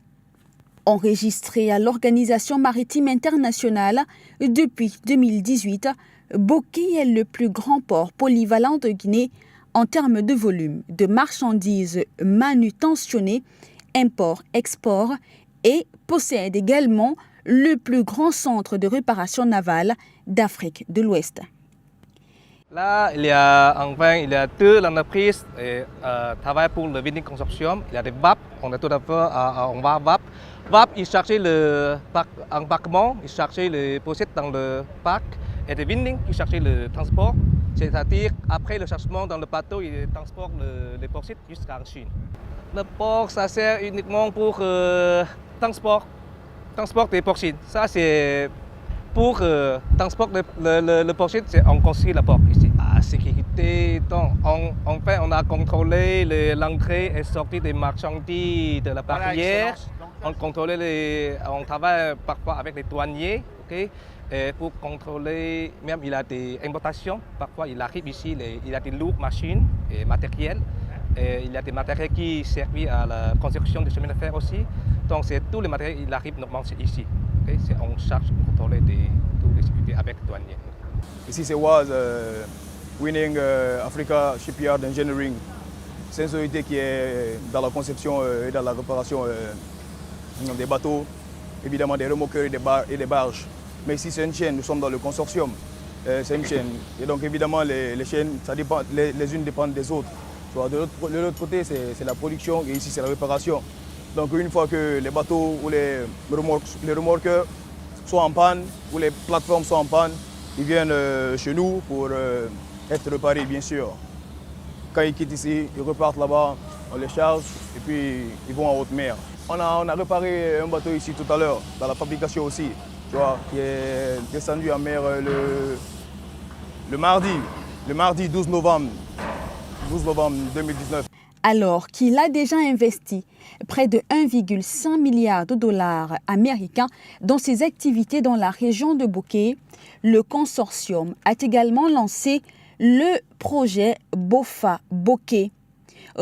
Enregistré à l'Organisation maritime internationale depuis 2018, Bokeh est le plus grand port polyvalent de Guinée en termes de volume de marchandises manutentionnées, import-export, et possède également le plus grand centre de réparation navale d'Afrique de l'Ouest. Là, il y a 2 entreprises qui travaillent pour le Winning Consortium. Il y a des VAP, on est tout à fait on va VAP. VAP, ils cherchaient le embarquement, ils cherchaient les pochettes dans le parc. Et des Winning qui cherchaient le transport, c'est-à-dire après le chargement dans le bateau, ils transportent les pochettes jusqu'en Chine. Le port, ça sert uniquement pour transport des pochettes. Ça, c'est pour transporter le pochette, on construit le port ici. À sécurité, donc, on a contrôlé l'entrée et sortie des marchandises de la barrière. On travaille parfois avec les douaniers. ok. Et pour contrôler, même il a des importations, parfois il arrive ici, il a des lourdes machines et matériels. Et il y a des matériels qui servent à la construction des chemins de fer aussi. Donc c'est tous les matériels, il arrive normalement ici. Okay? C'est en charge de contrôler toutes les sécurités avec les douaniers. Ici c'est WAS, Winning Africa Shipyard Engineering. C'est une société qui est dans la conception et dans la réparation des bateaux, évidemment des remorqueurs et des barges. Mais ici c'est une chaîne, nous sommes dans le consortium. C'est une chaîne. Et donc évidemment les chaînes, ça dépend, les unes dépendent des autres. De l'autre côté, c'est la production et ici, c'est la réparation. Donc, une fois que les bateaux ou les remorqueurs sont en panne, ou les plateformes sont en panne, ils viennent chez nous pour être réparés, bien sûr. Quand ils quittent ici, ils repartent là-bas, on les charge et puis ils vont en haute mer. On a réparé un bateau ici tout à l'heure, dans la fabrication aussi, tu vois, qui est descendu en mer le mardi 12 novembre 2019. Alors qu'il a déjà investi près de 1,5 milliard de dollars américains dans ses activités dans la région de Bokeh, le consortium a également lancé le projet BOFA-Bokeh,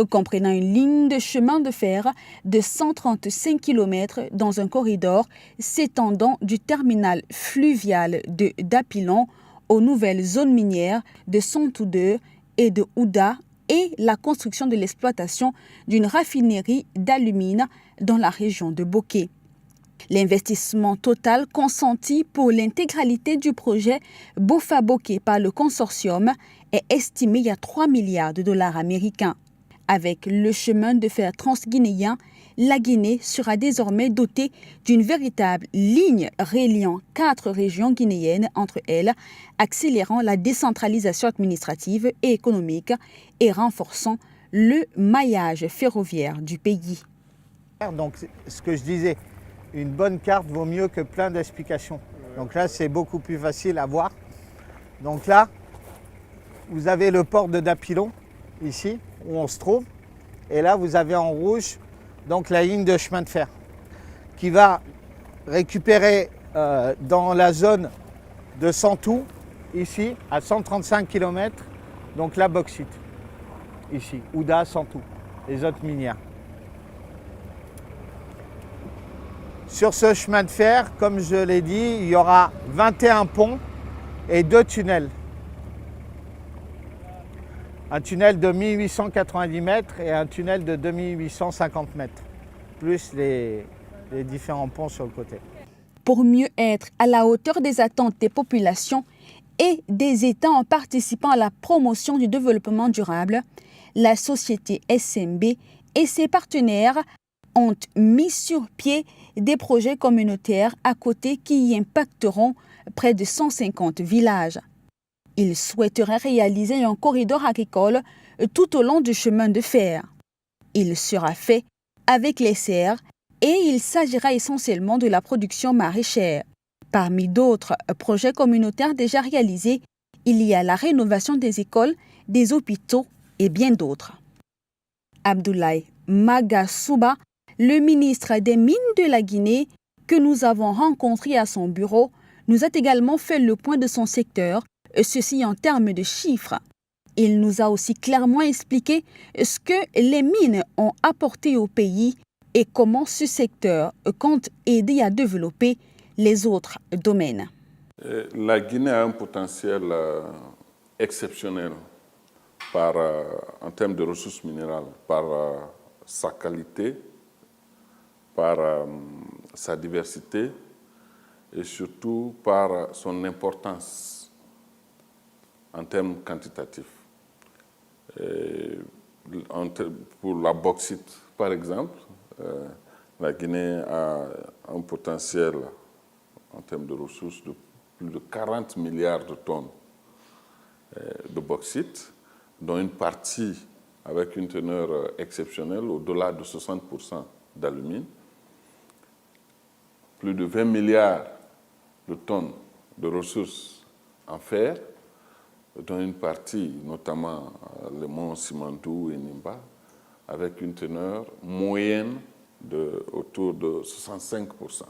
comprenant une ligne de chemin de fer de 135 km dans un corridor s'étendant du terminal fluvial de Dapilon aux nouvelles zones minières de Sontoudeu et de Ouda, et la construction de l'exploitation d'une raffinerie d'alumine dans la région de Bokeh. L'investissement total consenti pour l'intégralité du projet BOFA-Bokeh par le consortium est estimé à 3 milliards de dollars américains. Avec le chemin de fer transguinéen, la Guinée sera désormais dotée d'une véritable ligne reliant 4 régions guinéennes entre elles, accélérant la décentralisation administrative et économique et renforçant le maillage ferroviaire du pays. Donc, ce que je disais, une bonne carte vaut mieux que plein d'explications. Donc là, c'est beaucoup plus facile à voir. Donc là, vous avez le port de Dapilon, ici, où on se trouve. Et là, vous avez en rouge donc la ligne de chemin de fer qui va récupérer dans la zone de Santou, ici, à 135 km, donc la bauxite, ici, Ouda, Santou, les autres minières. Sur ce chemin de fer, comme je l'ai dit, il y aura 21 ponts et 2 tunnels. Un tunnel de 1890 mètres et un tunnel de 2850 mètres, plus les différents ponts sur le côté. Pour mieux être à la hauteur des attentes des populations et des États en participant à la promotion du développement durable, la société SMB et ses partenaires ont mis sur pied des projets communautaires à côté qui y impacteront près de 150 villages. Ils souhaiteraient réaliser un corridor agricole tout au long du chemin de fer. Il sera fait avec les serres et il s'agira essentiellement de la production maraîchère. Parmi d'autres projets communautaires déjà réalisés, il y a la rénovation des écoles, des hôpitaux et bien d'autres. Abdoulaye Magasouba, le ministre des Mines de la Guinée, que nous avons rencontré à son bureau, nous a également fait le point de son secteur, ceci en termes de chiffres. Il nous a aussi clairement expliqué ce que les mines ont apporté au pays et comment ce secteur compte aider à développer les autres domaines. La Guinée a un potentiel exceptionnel en termes de ressources minérales, par sa qualité, par sa diversité et surtout par son importance en termes quantitatifs. Pour la bauxite, par exemple, la Guinée a un potentiel en termes de ressources de plus de 40 milliards de tonnes de bauxite, dont une partie avec une teneur exceptionnelle au-delà de 60% d'alumine, plus de 20 milliards de tonnes de ressources en fer, dont une partie, notamment le mont Simandou et Nimba, avec une teneur moyenne autour de 65%.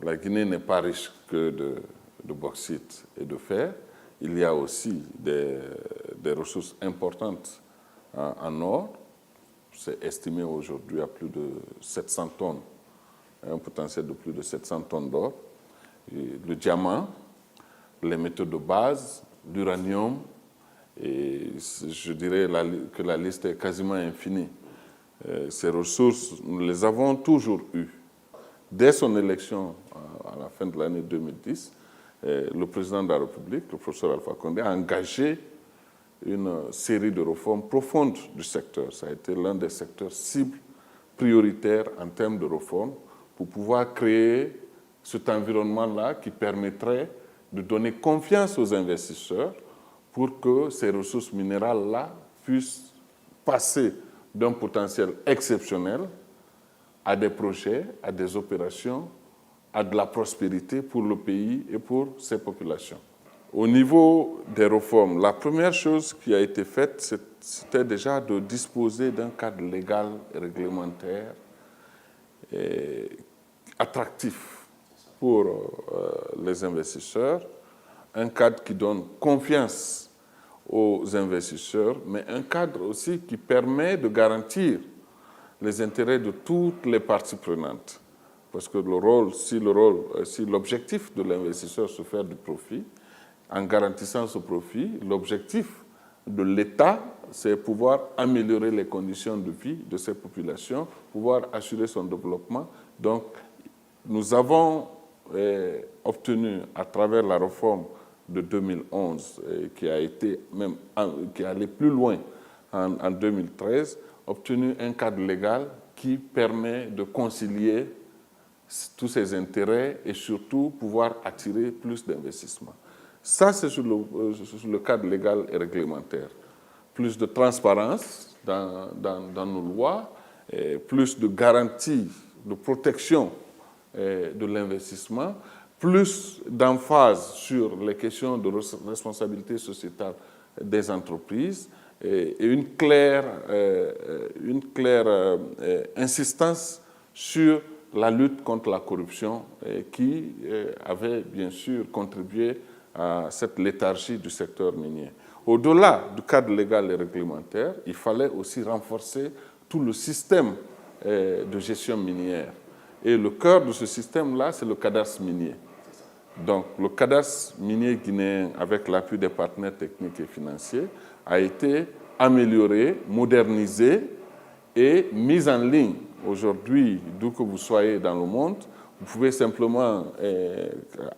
la Guinée n'est pas riche que de bauxite et de fer. Il y a aussi des ressources importantes en or. C'est estimé aujourd'hui à plus de 700 tonnes, un potentiel de plus de 700 tonnes d'or. Le diamant, les métaux de base, l'uranium, et je dirais que la liste est quasiment infinie. Ces ressources, nous les avons toujours eues. Dès son élection à la fin de l'année 2010, le président de la République, le professeur Alpha Condé, a engagé une série de réformes profondes du secteur. Ça a été l'un des secteurs cibles prioritaires en termes de réformes pour pouvoir créer cet environnement-là qui permettrait de donner confiance aux investisseurs pour que ces ressources minérales-là puissent passer d'un potentiel exceptionnel à des projets, à des opérations, à de la prospérité pour le pays et pour ses populations. Au niveau des réformes, la première chose qui a été faite, c'était déjà de disposer d'un cadre légal et réglementaire attractif pour les investisseurs, un cadre qui donne confiance aux investisseurs, mais un cadre aussi qui permet de garantir les intérêts de toutes les parties prenantes. Parce que si l'objectif de l'investisseur, c'est de faire du profit, en garantissant ce profit, l'objectif de l'État, c'est pouvoir améliorer les conditions de vie de ces populations, pouvoir assurer son développement. Donc, nous avons obtenu, à travers la réforme de 2011, qui est allé plus loin en 2013, obtenu un cadre légal qui permet de concilier tous ces intérêts et surtout pouvoir attirer plus d'investissements. Ça, c'est sur le cadre légal et réglementaire. Plus de transparence dans nos lois, plus de garanties, de protection de l'investissement, plus d'emphase sur les questions de responsabilité sociétale des entreprises et une claire insistance sur la lutte contre la corruption qui avait bien sûr contribué à cette léthargie du secteur minier. Au-delà du cadre légal et réglementaire, il fallait aussi renforcer tout le système de gestion minière. Et le cœur de ce système-là, c'est le cadastre minier. Donc, le cadastre minier guinéen, avec l'appui des partenaires techniques et financiers, a été amélioré, modernisé et mis en ligne. Aujourd'hui, d'où que vous soyez dans le monde, vous pouvez simplement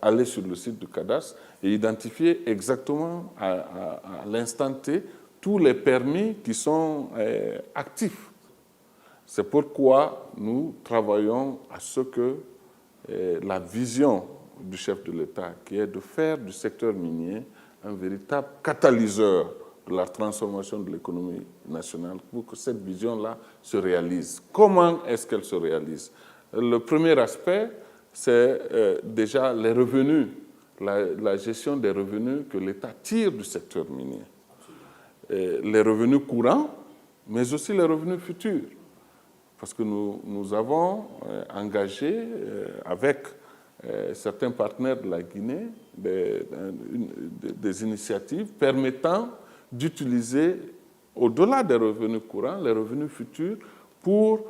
aller sur le site du cadastre et identifier exactement à l'instant T tous les permis qui sont actifs. C'est pourquoi nous travaillons à ce que la vision du chef de l'État, qui est de faire du secteur minier un véritable catalyseur de la transformation de l'économie nationale, pour que cette vision-là se réalise. Comment est-ce qu'elle se réalise? Le premier aspect, c'est déjà les revenus, la gestion des revenus que l'État tire du secteur minier. Les revenus courants, mais aussi les revenus futurs. Parce que nous avons engagé avec certains partenaires de la Guinée des initiatives permettant d'utiliser, au-delà des revenus courants, les revenus futurs pour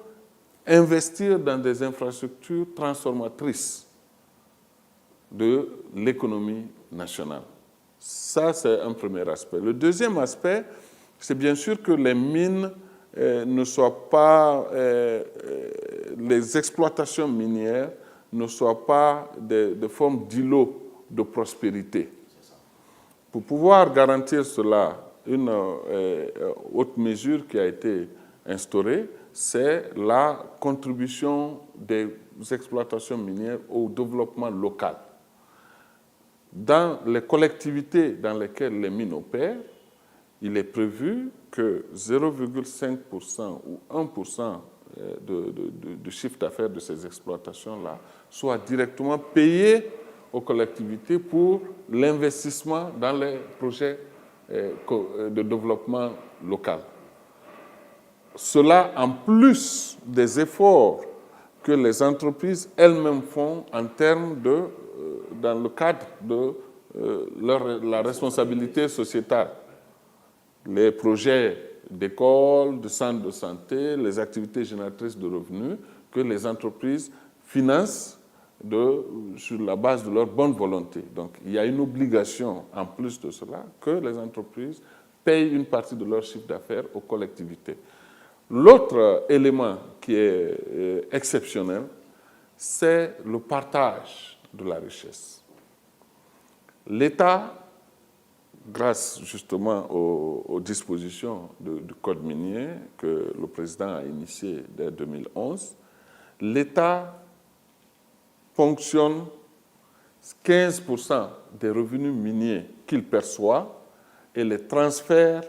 investir dans des infrastructures transformatrices de l'économie nationale. Ça, c'est un premier aspect. Le deuxième aspect, c'est bien sûr que les mines ne soient pas, les exploitations minières ne soient pas des formes d'îlots de prospérité. Pour pouvoir garantir cela, une autre mesure qui a été instaurée, c'est la contribution des exploitations minières au développement local. Dans les collectivités dans lesquelles les mines opèrent, il est prévu que 0,5% ou 1% du chiffre d'affaires de ces exploitations-là soit directement payé aux collectivités pour l'investissement dans les projets de développement local. Cela en plus des efforts que les entreprises elles-mêmes font en termes de, dans le cadre de la responsabilité sociétale. Les projets d'écoles, de centres de santé, les activités génératrices de revenus que les entreprises financent sur la base de leur bonne volonté. Donc, il y a une obligation, en plus de cela, que les entreprises payent une partie de leur chiffre d'affaires aux collectivités. L'autre élément qui est exceptionnel, c'est le partage de la richesse. L'État, grâce justement aux dispositions du Code minier que le président a initié dès 2011, l'État ponctionne 15% des revenus miniers qu'il perçoit et les transfère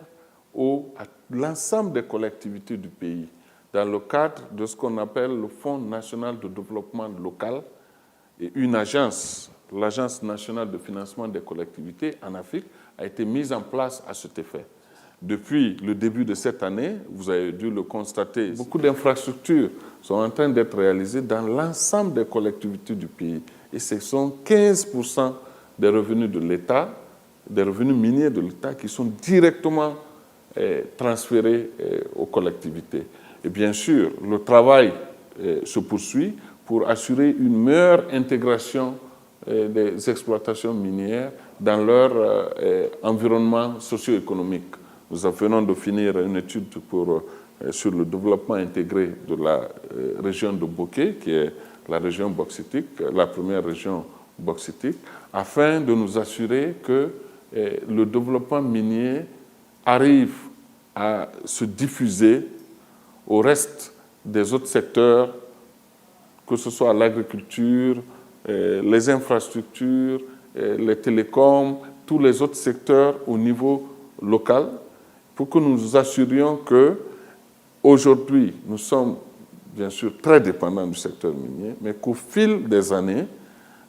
à l'ensemble des collectivités du pays dans le cadre de ce qu'on appelle le Fonds national de développement local et une agence, l'Agence nationale de financement des collectivités en Afrique, a été mise en place à cet effet. Depuis le début de cette année, vous avez dû le constater, beaucoup d'infrastructures sont en train d'être réalisées dans l'ensemble des collectivités du pays. Et ce sont 15% des revenus de l'État, des revenus miniers de l'État qui sont directement transférés aux collectivités. Et bien sûr, le travail se poursuit pour assurer une meilleure intégration des exploitations minières dans leur environnement socio-économique. Nous venons de finir une étude sur le développement intégré de la région de Bokeh, qui est la région bauxitique, la première région bauxitique, afin de nous assurer que le développement minier arrive à se diffuser au reste des autres secteurs, que ce soit l'agriculture, les infrastructures, les télécoms, tous les autres secteurs au niveau local, pour que nous nous assurions qu'aujourd'hui, nous sommes bien sûr très dépendants du secteur minier, mais qu'au fil des années,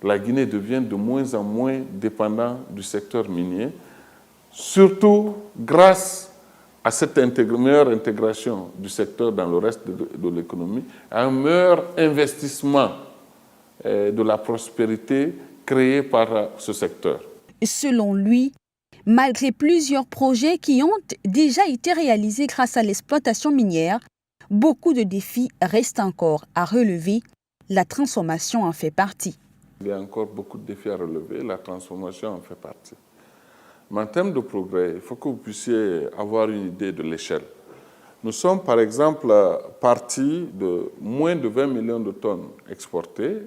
la Guinée devient de moins en moins dépendante du secteur minier, surtout grâce à cette meilleure intégration du secteur dans le reste de l'économie, à un meilleur investissement de la prospérité créée par ce secteur. Selon lui, malgré plusieurs projets qui ont déjà été réalisés grâce à l'exploitation minière, beaucoup de défis restent encore à relever. La transformation en fait partie. Il y a encore beaucoup de défis à relever, la transformation en fait partie. Mais en termes de progrès, il faut que vous puissiez avoir une idée de l'échelle. Nous sommes par exemple partis de moins de 20 millions de tonnes exportées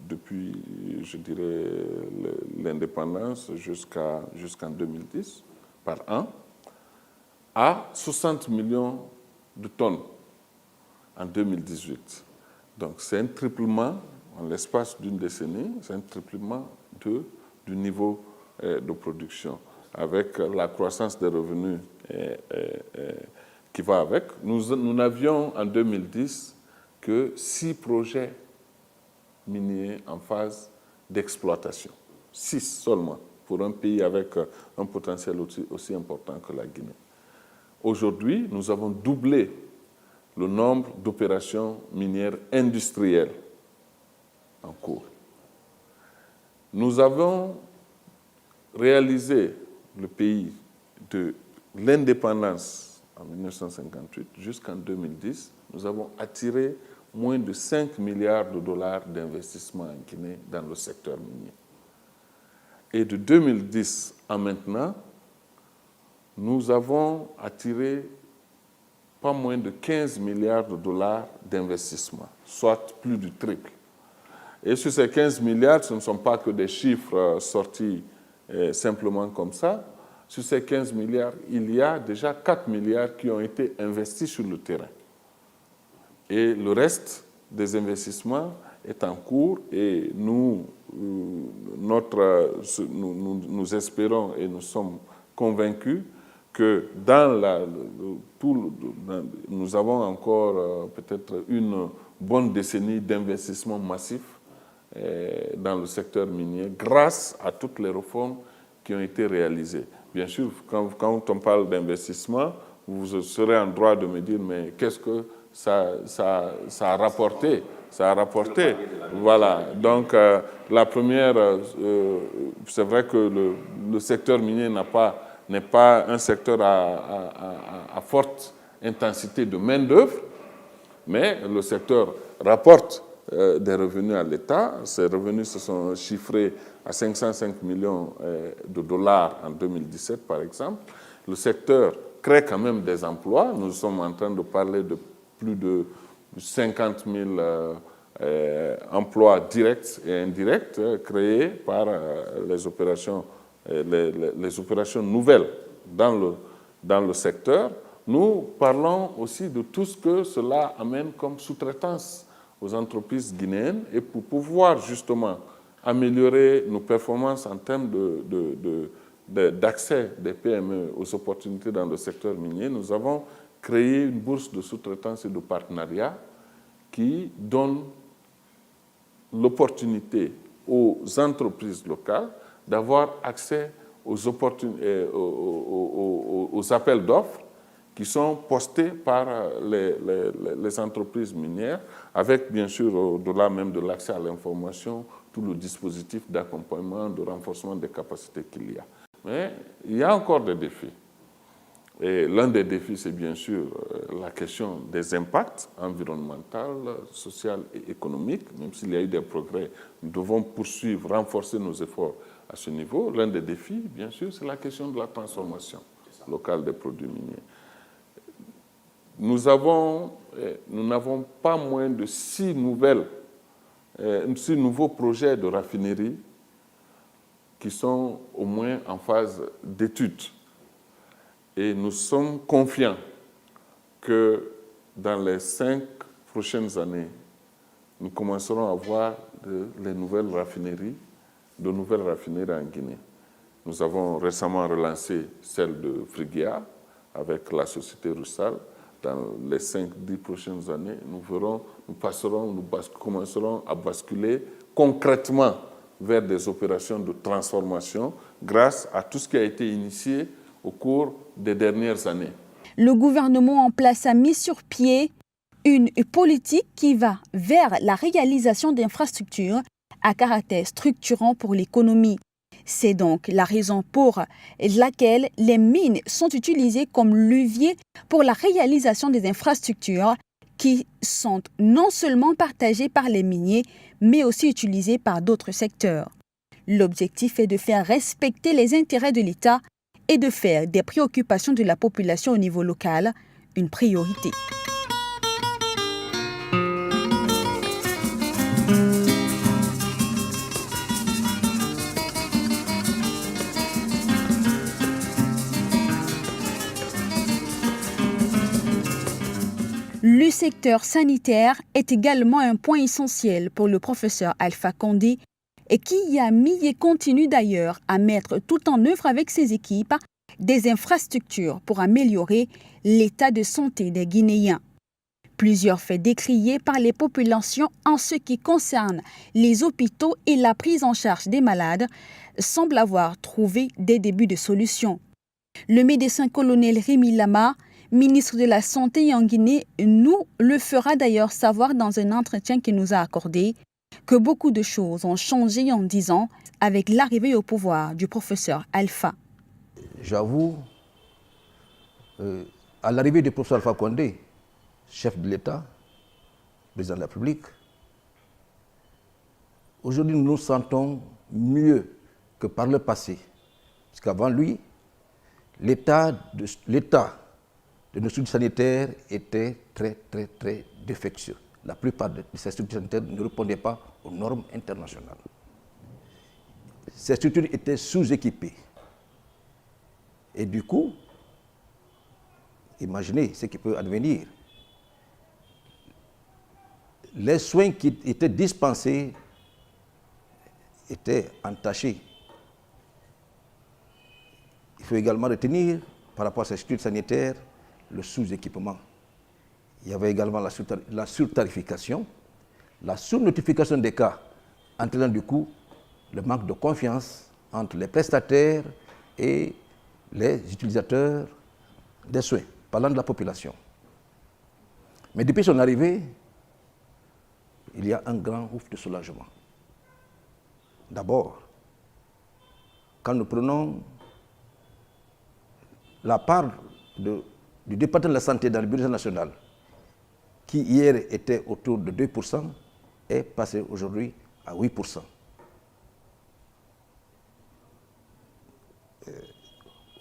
depuis, je dirais, l'indépendance jusqu'en 2010 par an, à 60 millions de tonnes en 2018. Donc c'est un triplement en l'espace d'une décennie, c'est un triplement du niveau de production, avec la croissance des revenus qui va avec. Nous n'avions en 2010 que 6 projets miniers en phase d'exploitation. 6 seulement, pour un pays avec un potentiel aussi important que la Guinée. Aujourd'hui, nous avons doublé le nombre d'opérations minières industrielles en cours. Nous avons réalisé le pays de l'indépendance en 1958 jusqu'en 2010. Nous avons attiré moins de 5 milliards de dollars d'investissement en Guinée dans le secteur minier. Et de 2010 à maintenant, nous avons attiré pas moins de 15 milliards de dollars d'investissement, soit plus du triple. Et sur ces 15 milliards, ce ne sont pas que des chiffres sortis simplement comme ça. Sur ces 15 milliards, il y a déjà 4 milliards qui ont été investis sur le terrain. Et le reste des investissements est en cours et nous espérons et nous sommes convaincus que nous avons encore peut-être une bonne décennie d'investissement massif dans le secteur minier grâce à toutes les réformes qui ont été réalisées. Bien sûr, quand on parle d'investissement, vous serez en droit de me dire mais qu'est-ce que ça a rapporté. Ça a rapporté. Voilà. Donc, la première, c'est vrai que le secteur minier n'est pas un secteur à forte intensité de main-d'œuvre, mais le secteur rapporte des revenus à l'État. Ces revenus se sont chiffrés à 505 millions de dollars en 2017, par exemple. Le secteur crée quand même des emplois. Nous sommes en train de parler de plus de 50 000 emplois directs et indirects créés par les opérations nouvelles dans le secteur. Nous parlons aussi de tout ce que cela amène comme sous-traitance aux entreprises guinéennes, et pour pouvoir justement améliorer nos performances en termes d'accès des PME aux opportunités dans le secteur minier, nous avons créé une bourse de sous-traitance et de partenariat qui donne l'opportunité aux entreprises locales d'avoir accès aux appels d'offres qui sont postés par les entreprises minières, avec bien sûr, au-delà même de l'accès à l'information, tout le dispositif d'accompagnement, de renforcement des capacités qu'il y a. Mais il y a encore des défis. Et l'un des défis, c'est bien sûr la question des impacts environnementaux, sociaux et économiques. Même s'il y a eu des progrès, nous devons poursuivre, renforcer nos efforts à ce niveau. L'un des défis, bien sûr, c'est la question de la transformation locale des produits miniers. Nous n'avons pas moins de 6 nouveaux projets de raffinerie qui sont au moins en phase d'étude. Et nous sommes confiants que dans les 5 prochaines années, nous commencerons à voir de nouvelles raffineries en Guinée. Nous avons récemment relancé celle de Friguia avec la société Rusal. Dans les 5-10 prochaines années, nous commencerons à basculer concrètement vers des opérations de transformation grâce à tout ce qui a été initié au cours des dernières années. Le gouvernement en place a mis sur pied une politique qui va vers la réalisation d'infrastructures à caractère structurant pour l'économie. C'est donc la raison pour laquelle les mines sont utilisées comme levier pour la réalisation des infrastructures qui sont non seulement partagées par les miniers, mais aussi utilisées par d'autres secteurs. L'objectif est de faire respecter les intérêts de l'État et de faire des préoccupations de la population au niveau local une priorité. Le secteur sanitaire est également un point essentiel pour le professeur Alpha Condé, et qui a mis et continue d'ailleurs à mettre tout en œuvre avec ses équipes des infrastructures pour améliorer l'état de santé des Guinéens. Plusieurs faits décriés par les populations en ce qui concerne les hôpitaux et la prise en charge des malades semblent avoir trouvé des débuts de solutions. Le médecin-colonel Rémi Lama, ministre de la Santé en Guinée, nous le fera d'ailleurs savoir dans un entretien qu'il nous a accordé que beaucoup de choses ont changé en 10 ans avec l'arrivée au pouvoir du professeur Alpha. J'avoue, à l'arrivée du professeur Alpha Condé, chef de l'État, président de la République, aujourd'hui nous nous sentons mieux que par le passé. Parce qu'avant lui, l'état de nos structures sanitaires était très défectueux. La plupart de ces structures sanitaires ne répondaient pas aux normes internationales. Ces structures étaient sous-équipées. Et du coup, imaginez ce qui peut advenir. Les soins qui étaient dispensés étaient entachés. Il faut également retenir, par rapport à ces structures sanitaires, le sous-équipement. Il y avait également la surtarification, la sous-notification des cas, entraînant du coup le manque de confiance entre les prestataires et les utilisateurs des soins, parlant de la population. Mais depuis son arrivée, il y a un grand ouf de soulagement. D'abord, quand nous prenons la part du département de la santé dans le budget national, qui hier était autour de 2%, est passé aujourd'hui à 8%.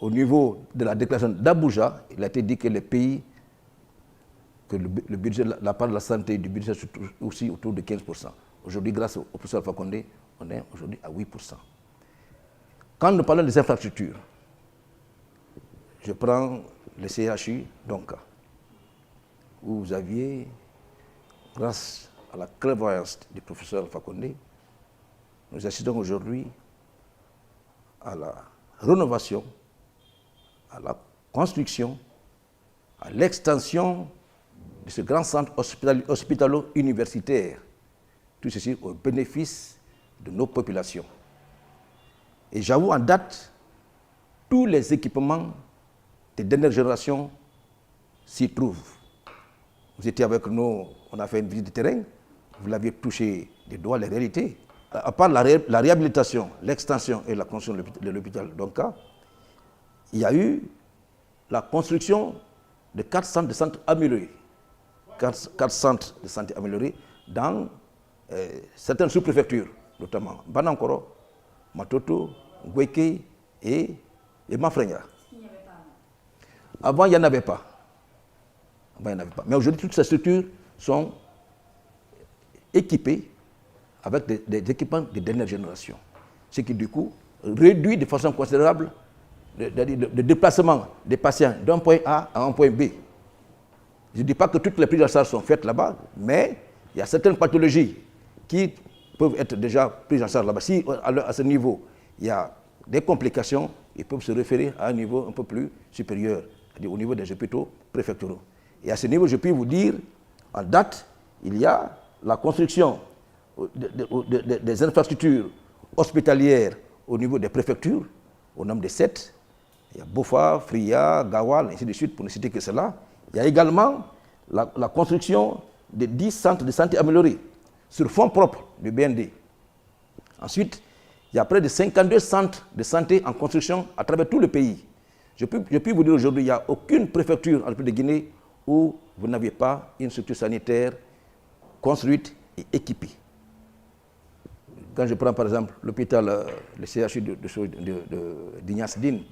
Au niveau de la déclaration d'Abuja, il a été dit que les pays, que le budget, la part de la santé du budget est aussi autour de 15%. Aujourd'hui, grâce au professeur Alpha Condé, on est aujourd'hui à 8%. Quand nous parlons des infrastructures, je prends le CHU, donc, où vous aviez, grâce à la clairvoyance du professeur Alpha Condé, nous assistons aujourd'hui à la rénovation, à la construction, à l'extension de ce grand centre hospitalo-universitaire. Tout ceci au bénéfice de nos populations. Et j'avoue, en date, tous les équipements des dernières générations s'y trouvent. Vous étiez avec nous, on a fait une visite de terrain, vous l'aviez touché des doigts, les réalités. À part la réhabilitation, l'extension et la construction de l'hôpital d'Onka, il y a eu la construction de 4 centres de santé améliorés. 4 centres de santé améliorés dans certaines sous-préfectures, notamment Banankoro, Matoto, Ngweke et Mafrenya. Avant, il n'y en avait pas. Mais aujourd'hui, toutes ces structures sont équipées avec des équipements de dernière génération. Ce qui, du coup, réduit de façon considérable le déplacement des patients d'un point A à un point B. Je ne dis pas que toutes les prises en charge sont faites là-bas, mais il y a certaines pathologies qui peuvent être déjà prises en charge là-bas. Si à ce niveau, il y a des complications, ils peuvent se référer à un niveau un peu plus supérieur, c'est-à-dire au niveau des hôpitaux préfectoraux. Et à ce niveau, je puis vous dire, en date, il y a la construction des infrastructures hospitalières au niveau des préfectures, au nombre de 7. Il y a Bofa, Fria, Gawal, ainsi de suite, pour ne citer que cela. Il y a également la construction de 10 centres de santé améliorés sur fonds propres du BND. Ensuite, il y a près de 52 centres de santé en construction à travers tout le pays. Je peux vous dire aujourd'hui, il n'y a aucune préfecture en République de Guinée où vous n'avez pas une structure sanitaire construite et équipée. Quand je prends par exemple l'hôpital, le CHU d'Ignace Dine,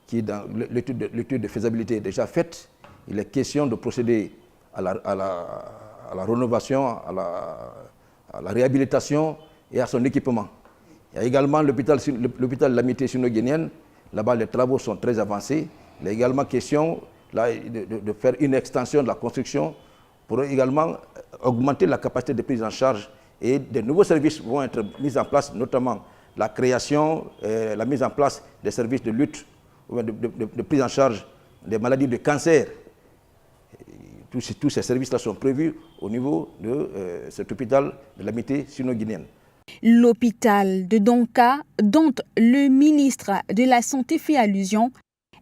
qui est dans l'étude de faisabilité déjà faite, il est question de procéder à la rénovation, à la réhabilitation et à son équipement. Il y a également l'hôpital de l'amitié sino-guinéenne. Là-bas, les travaux sont très avancés. Il est également question de faire une extension de la construction pour également augmenter la capacité de prise en charge. Et de nouveaux services vont être mis en place, notamment la création, la mise en place des services de lutte, de prise en charge des maladies de cancer. Tous ces services-là sont prévus au niveau de cet hôpital de l'amitié sino-guinéenne. L'hôpital de Donka, dont le ministre de la Santé fait allusion,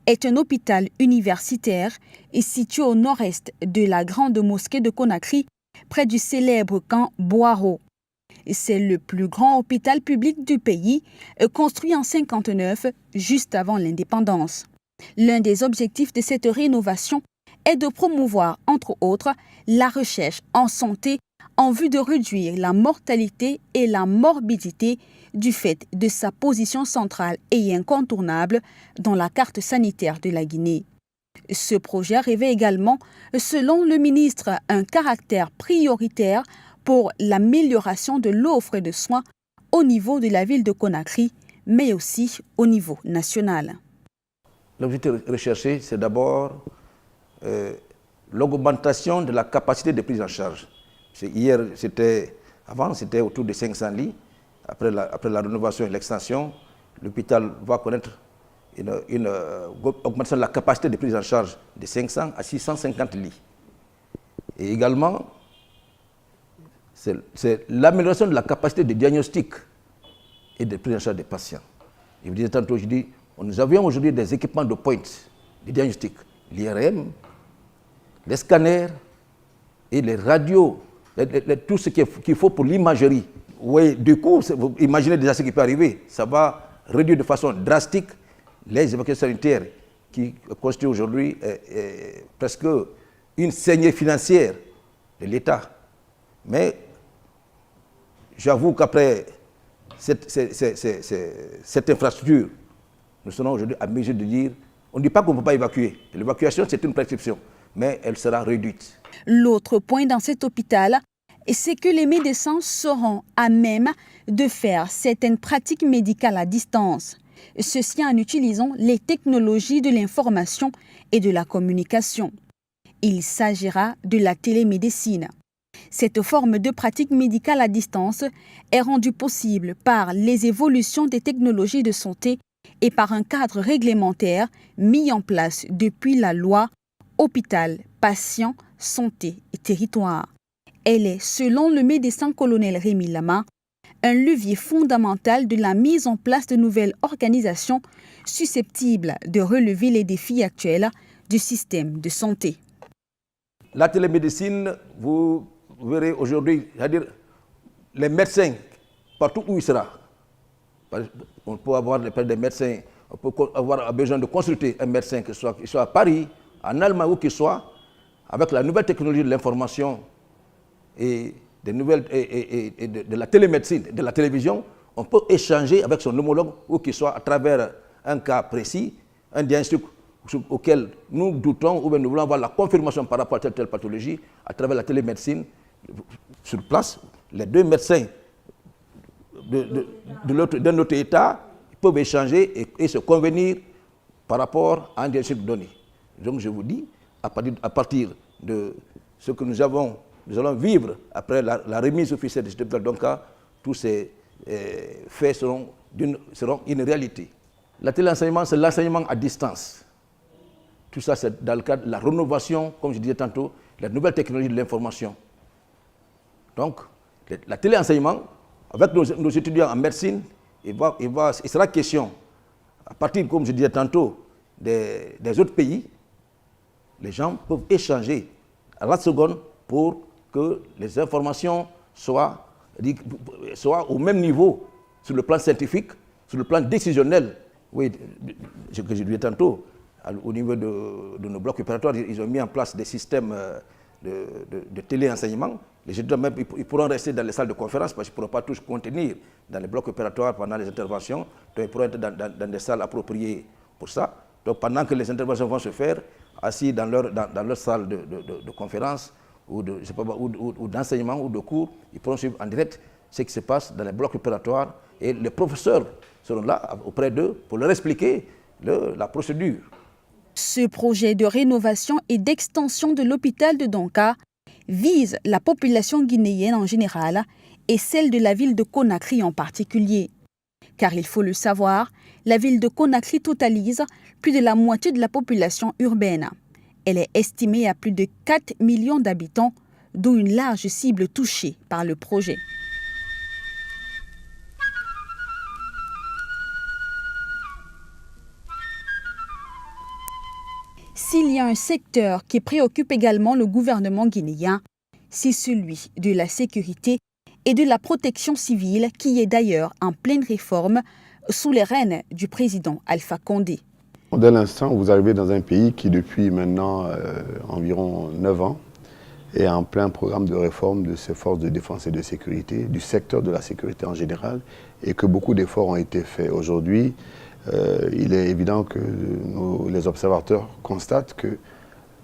est un hôpital universitaire et situé au nord-est de la grande mosquée de Conakry, près du célèbre camp Boiro. C'est le plus grand hôpital public du pays, construit en 1959, juste avant l'indépendance. L'un des objectifs de cette rénovation est de promouvoir, entre autres, la recherche en santé en vue de réduire la mortalité et la morbidité du fait de sa position centrale et incontournable dans la carte sanitaire de la Guinée. Ce projet revêt également, selon le ministre, un caractère prioritaire pour l'amélioration de l'offre de soins au niveau de la ville de Conakry, mais aussi au niveau national. L'objectif recherché, c'est d'abord l'augmentation de la capacité de prise en charge. Avant, c'était autour de 500 lits. Après la rénovation et l'extension, l'hôpital va connaître une augmentation de la capacité de prise en charge de 500 à 650 lits. Et également, c'est l'amélioration de la capacité de diagnostic et de prise en charge des patients. Je vous disais tantôt, nous avions aujourd'hui des équipements de pointe de diagnostic, l'IRM, les scanners, et les radios, tout ce qu'il faut pour l'imagerie. Oui, du coup, vous imaginez déjà ce qui peut arriver. Ça va réduire de façon drastique les évacuations sanitaires qui constituent aujourd'hui presque une saignée financière de l'État. Mais j'avoue qu'après cette infrastructure, nous serons aujourd'hui à mesure de dire, on ne dit pas qu'on ne peut pas évacuer. L'évacuation, c'est une prescription, mais elle sera réduite. L'autre point dans cet hôpital, c'est que les médecins seront à même de faire certaines pratiques médicales à distance. Ceci en utilisant les technologies de l'information et de la communication. Il s'agira de la télémédecine. Cette forme de pratique médicale à distance est rendue possible par les évolutions des technologies de santé et par un cadre réglementaire mis en place depuis la loi Hôpital, Patient, Santé et Territoire. Elle est, selon le médecin-colonel Rémi Lama, un levier fondamental de la mise en place de nouvelles organisations susceptibles de relever les défis actuels du système de santé. La télémédecine, vous verrez aujourd'hui, c'est-à-dire les médecins, partout où il sera, on peut avoir des médecins, on peut avoir besoin de consulter un médecin, qu'il soit à Paris, en Allemagne, où qu'il soit, avec la nouvelle technologie de l'information et de la télémédecine, de la télévision, on peut échanger avec son homologue, où qu'il soit, à travers un cas précis, un diagnostic auquel nous doutons, ou bien nous voulons avoir la confirmation par rapport à telle pathologie, à travers la télémédecine, sur place, les deux médecins d'un autre État peuvent échanger et se convenir par rapport à un diagnostic donné. Donc je vous dis, à partir de ce que nous allons vivre après la remise officielle de cet hôpital d'Onka, tous ces faits seront une réalité. La téléenseignement, c'est l'enseignement à distance. Tout ça, c'est dans le cadre de la rénovation, comme je disais tantôt, la nouvelle technologie de l'information. Donc, la téléenseignement, avec nos étudiants en médecine, il sera question, à partir, comme je disais tantôt, des autres pays, les gens peuvent échanger à la seconde pour que les informations soient au même niveau sur le plan scientifique, sur le plan décisionnel. Oui, ce que je disais tantôt, au niveau de nos blocs opératoires, ils ont mis en place des systèmes de téléenseignement. Les étudiants même, ils pourront rester dans les salles de conférence parce qu'ils ne pourront pas tous contenir dans les blocs opératoires pendant les interventions. Donc ils pourront être dans des salles appropriées pour ça. Donc pendant que les interventions vont se faire, assis dans leur salle de conférence ou d'enseignement ou de cours, ils pourront suivre en direct ce qui se passe dans les blocs opératoires et les professeurs seront là auprès d'eux pour leur expliquer la procédure. Ce projet de rénovation et d'extension de l'hôpital de Donka vise la population guinéenne en général et celle de la ville de Conakry en particulier. Car il faut le savoir, la ville de Conakry totalise plus de la moitié de la population urbaine. Elle est estimée à plus de 4 millions d'habitants, dont une large cible touchée par le projet. S'il y a un secteur qui préoccupe également le gouvernement guinéen, c'est celui de la sécurité et de la protection civile qui est d'ailleurs en pleine réforme sous les rênes du président Alpha Condé. Dès l'instant, vous arrivez dans un pays qui depuis maintenant environ 9 ans est en plein programme de réforme de ses forces de défense et de sécurité, du secteur de la sécurité en général, et que beaucoup d'efforts ont été faits. Aujourd'hui, il est évident que les observateurs constatent que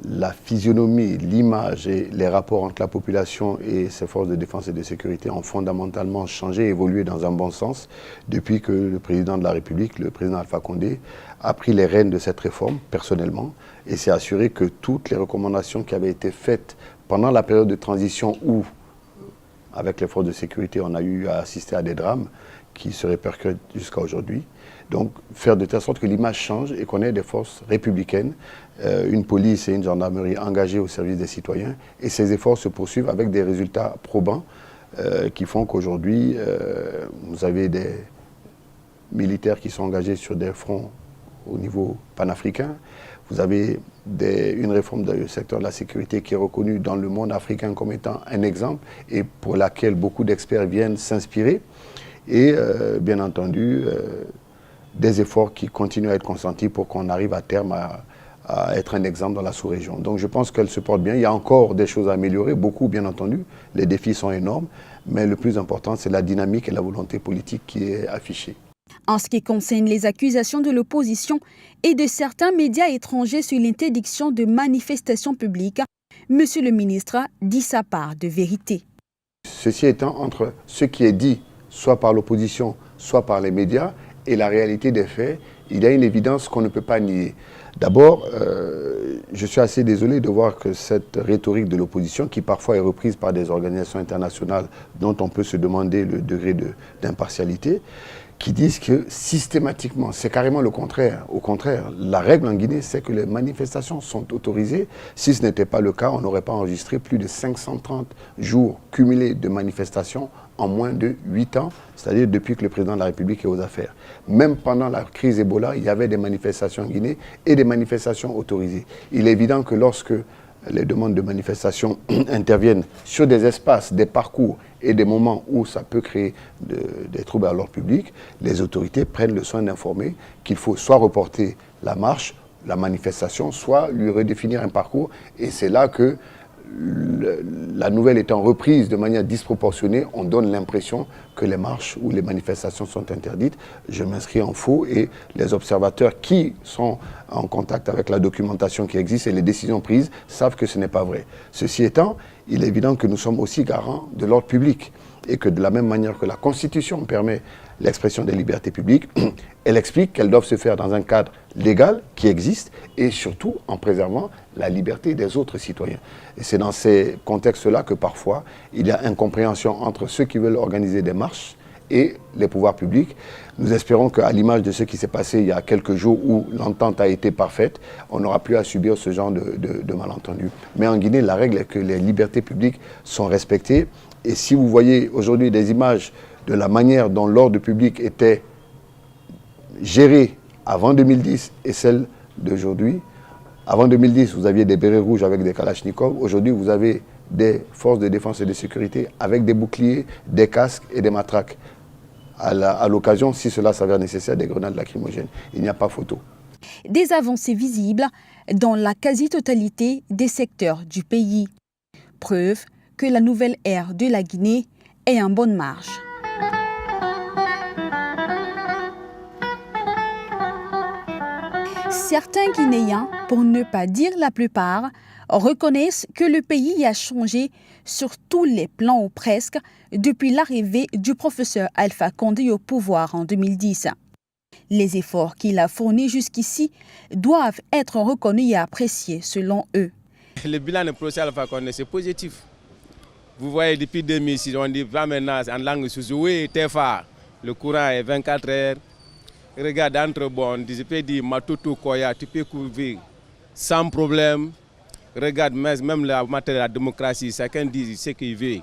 la physionomie, l'image et les rapports entre la population et ses forces de défense et de sécurité ont fondamentalement changé, évolué dans un bon sens depuis que le président de la République, le président Alpha Condé, a pris les rênes de cette réforme personnellement et s'est assuré que toutes les recommandations qui avaient été faites pendant la période de transition où, avec les forces de sécurité, on a eu à assister à des drames qui se répercutent jusqu'à aujourd'hui. Donc, faire de telle sorte que l'image change et qu'on ait des forces républicaines, une police et une gendarmerie engagées au service des citoyens. Et ces efforts se poursuivent avec des résultats probants qui font qu'aujourd'hui, vous avez des militaires qui sont engagés sur des fronts au niveau panafricain. Vous avez une réforme du secteur de la sécurité qui est reconnue dans le monde africain comme étant un exemple et pour laquelle beaucoup d'experts viennent s'inspirer. Et bien entendu, des efforts qui continuent à être consentis pour qu'on arrive à terme à être un exemple dans la sous-région. Donc je pense qu'elle se porte bien. Il y a encore des choses à améliorer, beaucoup bien entendu. Les défis sont énormes, mais le plus important, c'est la dynamique et la volonté politique qui est affichée. En ce qui concerne les accusations de l'opposition et de certains médias étrangers sur l'interdiction de manifestations publiques, M. le ministre dit sa part de vérité. Ceci étant, entre ce qui est dit, soit par l'opposition, soit par les médias, et la réalité des faits, il y a une évidence qu'on ne peut pas nier. D'abord, je suis assez désolé de voir que cette rhétorique de l'opposition, qui parfois est reprise par des organisations internationales dont on peut se demander le degré d'impartialité, qui disent que systématiquement, c'est carrément le contraire. Au contraire, la règle en Guinée, c'est que les manifestations sont autorisées. Si ce n'était pas le cas, on n'aurait pas enregistré plus de 530 jours cumulés de manifestations en moins de 8 ans, c'est-à-dire depuis que le président de la République est aux affaires. Même pendant la crise Ebola, il y avait des manifestations en Guinée et des manifestations autorisées. Il est évident que lorsque les demandes de manifestation interviennent sur des espaces, des parcours et des moments où ça peut créer des troubles à l'ordre public, les autorités prennent le soin d'informer qu'il faut soit reporter la marche, la manifestation, soit lui redéfinir un parcours. Et c'est là que, la nouvelle étant reprise de manière disproportionnée, on donne l'impression que les marches ou les manifestations sont interdites. Je m'inscris en faux et les observateurs qui sont en contact avec la documentation qui existe et les décisions prises savent que ce n'est pas vrai. Ceci étant, il est évident que nous sommes aussi garants de l'ordre public et que de la même manière que la Constitution permet l'expression des libertés publiques, elle explique qu'elles doivent se faire dans un cadre légal qui existe et surtout en préservant la liberté des autres citoyens. Et c'est dans ces contextes-là que parfois il y a incompréhension entre ceux qui veulent organiser des marches et les pouvoirs publics. Nous espérons qu'à l'image de ce qui s'est passé il y a quelques jours où l'entente a été parfaite, on n'aura plus à subir ce genre de malentendus. Mais en Guinée, la règle est que les libertés publiques sont respectées. Et si vous voyez aujourd'hui des images de la manière dont l'ordre public était géré avant 2010 et celle d'aujourd'hui, avant 2010, vous aviez des bérets rouges avec des kalachnikovs. Aujourd'hui, vous avez des forces de défense et de sécurité avec des boucliers, des casques et des matraques. À l'occasion, si cela s'avère nécessaire, des grenades lacrymogènes. Il n'y a pas photo. Des avancées visibles dans la quasi-totalité des secteurs du pays. Preuve que la nouvelle ère de la Guinée est en bonne marche. Certains Guinéens, pour ne pas dire la plupart, reconnaissent que le pays a changé sur tous les plans ou presque depuis l'arrivée du professeur Alpha Condé au pouvoir en 2010. Les efforts qu'il a fournis jusqu'ici doivent être reconnus et appréciés selon eux. Le bilan du professeur Alpha Condé, c'est positif. Vous voyez, depuis 2006, on dit maintenant en langue sous-jouée, TFA, le courant est 24 heures. Regarde, entre bon, je peux dire Matutu Koya, tu peux couvrir sans problème. Regarde, même la matière de la démocratie, chacun dit ce qu'il veut.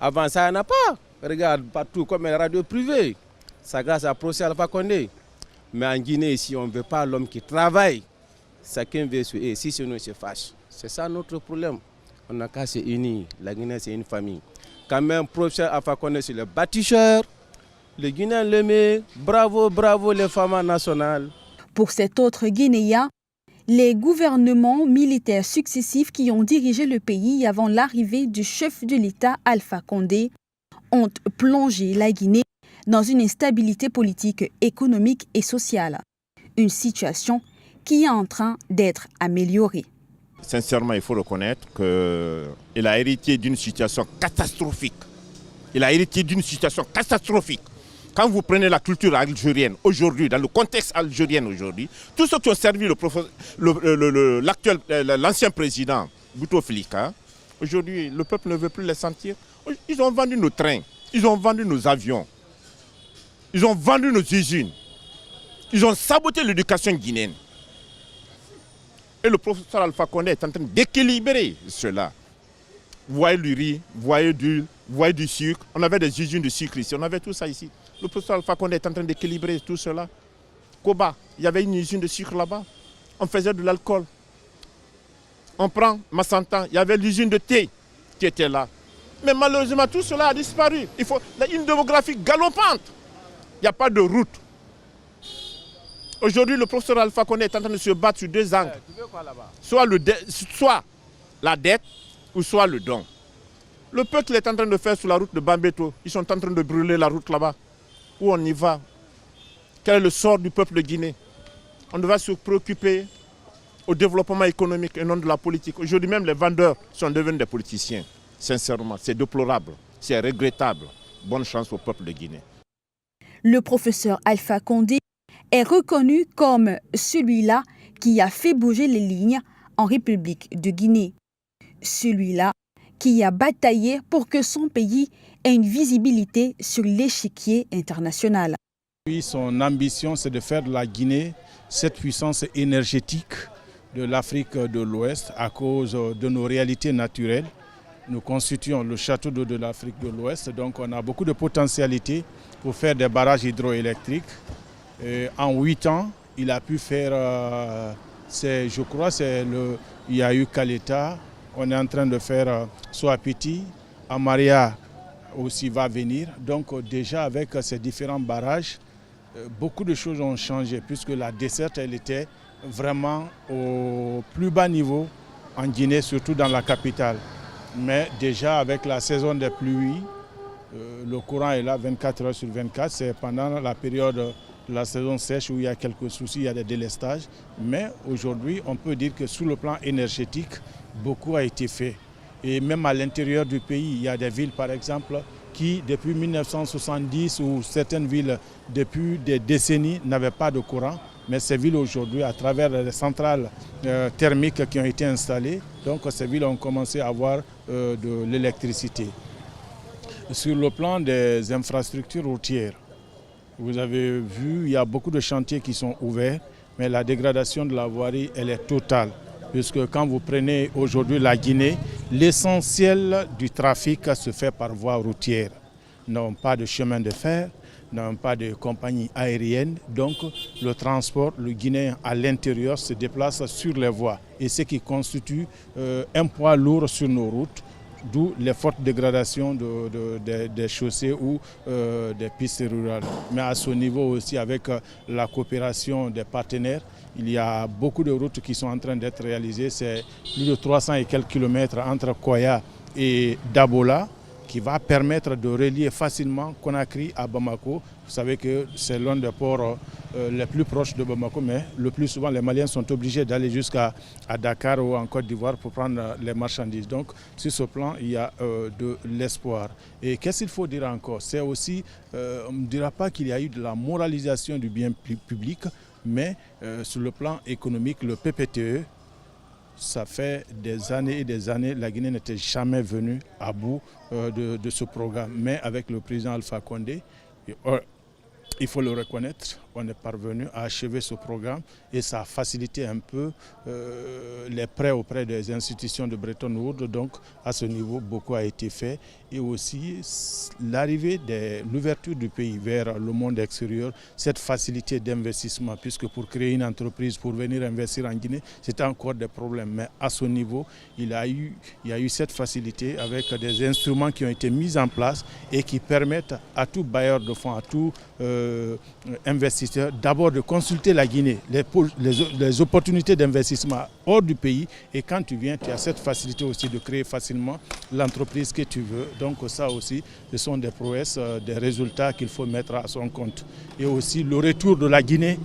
Avant ça, il n'y en a pas. Regarde, partout, comme les radios privées. C'est grâce à professeur Alpha Condé. Mais en Guinée, ici, on ne veut pas l'homme qui travaille. Chacun veut se et si sinon, il se fâche. C'est ça notre problème. On n'a qu'à se unir. La Guinée, c'est une famille. Quand même, professeur Alpha Condé, c'est le bâtisseur. Les Guinéens l'aimaient. Bravo, bravo les femmes nationales. Pour cet autre Guinéen, les gouvernements militaires successifs qui ont dirigé le pays avant l'arrivée du chef de l'État Alpha Condé ont plongé la Guinée dans une instabilité politique, économique et sociale. Une situation qui est en train d'être améliorée. Sincèrement, il faut reconnaître qu'il a hérité d'une situation catastrophique. Il a hérité d'une situation catastrophique. Quand vous prenez la culture algérienne aujourd'hui, dans le contexte algérien aujourd'hui, tous ceux qui ont servi l'ancien président Bouteflika, aujourd'hui, le peuple ne veut plus les sentir. Ils ont vendu nos trains, ils ont vendu nos avions, ils ont vendu nos usines, ils ont saboté l'éducation guinéenne. Et le professeur Alpha Condé est en train d'équilibrer cela. Vous voyez du riz, vous voyez du sucre, on avait des usines de sucre ici, on avait tout ça ici. Le professeur Alpha Condé est en train d'équilibrer tout cela. Koba, il y avait une usine de sucre là-bas. on faisait de l'alcool. On prend Massantan, il y avait l'usine de thé qui était là. Mais malheureusement, tout cela a disparu. Il faut une démographie galopante. Il n'y a pas de route. Aujourd'hui, le professeur Alpha Condé est en train de se battre sur deux angles. Soit la dette ou soit le don. Le peuple est en train de faire sur la route de Bambeto. Ils sont en train de brûler la route là-bas. Où on y va? Quel est le sort du peuple de Guinée? On doit se préoccuper au développement économique et non de la politique. Aujourd'hui même, les vendeurs sont devenus des politiciens. Sincèrement, c'est déplorable, c'est regrettable. Bonne chance au peuple de Guinée. Le professeur Alpha Condé est reconnu comme celui-là qui a fait bouger les lignes en République de Guinée. Celui-là qui a bataillé pour que son pays ait une visibilité sur l'échiquier international. Oui, son ambition, c'est de faire de la Guinée cette puissance énergétique de l'Afrique de l'Ouest à cause de nos réalités naturelles. Nous constituons le château d'eau de l'Afrique de l'Ouest, donc on a beaucoup de potentialités pour faire des barrages hydroélectriques. Et en 8 ans, il a pu faire, je crois, il y a eu Kaleta, on est en train de faire Soapiti, Amaria aussi va venir. Donc déjà avec ces différents barrages, beaucoup de choses ont changé puisque la desserte, elle était vraiment au plus bas niveau en Guinée, surtout dans la capitale. Mais déjà avec la saison des pluies, le courant est là 24 heures sur 24. C'est pendant la période de la saison sèche où il y a quelques soucis, il y a des délestages. Mais aujourd'hui, on peut dire que sur le plan énergétique, beaucoup a été fait. Et même à l'intérieur du pays, il y a des villes par exemple qui depuis 1970 ou certaines villes depuis des décennies n'avaient pas de courant. Mais ces villes aujourd'hui, à travers les centrales thermiques qui ont été installées, donc ces villes ont commencé à avoir de l'électricité. Sur le plan des infrastructures routières, vous avez vu, il y a beaucoup de chantiers qui sont ouverts, mais la dégradation de la voirie, elle est totale. Puisque quand vous prenez aujourd'hui la Guinée, l'essentiel du trafic se fait par voie routière. Non pas de chemin de fer, non pas de compagnie aérienne. Donc le transport, le Guinéen à l'intérieur se déplace sur les voies. Et ce qui constitue un poids lourd sur nos routes, d'où les fortes dégradations des chaussées ou des pistes rurales. Mais à ce niveau aussi, avec la coopération des partenaires, il y a beaucoup de routes qui sont en train d'être réalisées. C'est plus de 300 et quelques kilomètres entre Koya et Dabola qui va permettre de relier facilement Conakry à Bamako. Vous savez que c'est l'un des ports les plus proches de Bamako, mais le plus souvent les Maliens sont obligés d'aller jusqu'à Dakar ou en Côte d'Ivoire pour prendre les marchandises. Donc sur ce plan, il y a de l'espoir. Et qu'est-ce qu'il faut dire encore? C'est aussi, on ne dira pas qu'il y a eu de la moralisation du bien public, mais sur le plan économique, le PPTE, ça fait des années et des années, la Guinée n'était jamais venue à bout de ce programme. Mais avec le président Alpha Condé, il faut le reconnaître, on est parvenu à achever ce programme et ça a facilité un peu les prêts auprès des institutions de Bretton Woods. Donc à ce niveau, beaucoup a été fait. Et aussi l'arrivée de l'ouverture du pays vers le monde extérieur, cette facilité d'investissement, puisque pour créer une entreprise, pour venir investir en Guinée, c'était encore des problèmes. Mais à ce niveau, il y a eu cette facilité avec des instruments qui ont été mis en place et qui permettent à tout bailleur de fonds, à tout investisseurs d'abord de consulter la Guinée, les opportunités d'investissement hors du pays, et quand tu viens, tu as cette facilité aussi de créer facilement l'entreprise que tu veux. Donc ça aussi, ce sont des prouesses, des résultats qu'il faut mettre à son compte. Et aussi le retour de la Guinée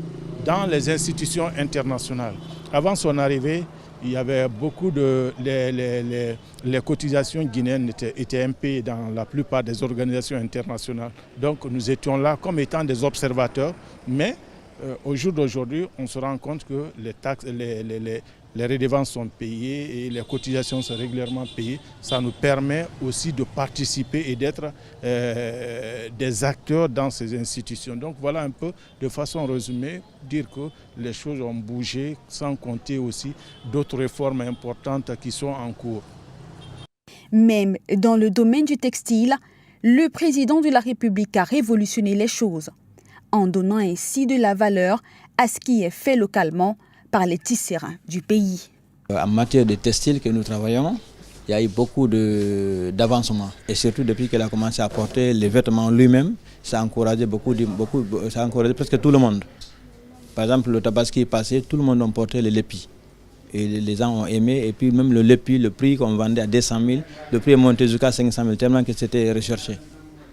dans les institutions internationales. Avant son arrivée, il y avait beaucoup de... Les cotisations guinéennes étaient impayées dans la plupart des organisations internationales. Donc nous étions là comme étant des observateurs, mais au jour d'aujourd'hui, on se rend compte que les taxes, les redevances sont payées et les cotisations sont régulièrement payées. Ça nous permet aussi de participer et d'être des acteurs dans ces institutions. Donc voilà un peu, de façon résumée, dire que les choses ont bougé, sans compter aussi d'autres réformes importantes qui sont en cours. Même dans le domaine du textile, le président de la République a révolutionné les choses, en donnant ainsi de la valeur à ce qui est fait localement par les tisserands du pays. En matière de textile que nous travaillons, il y a eu beaucoup d'avancements. Et surtout depuis qu'elle a commencé à porter les vêtements lui-même, ça a encouragé ça a encouragé presque tout le monde. Par exemple, le Tabaski est passé, tout le monde a porté les lépis. Et les gens ont aimé. Et puis même le lépi, le prix qu'on vendait à 200 000, le prix est monté jusqu'à 500 000, tellement que c'était recherché.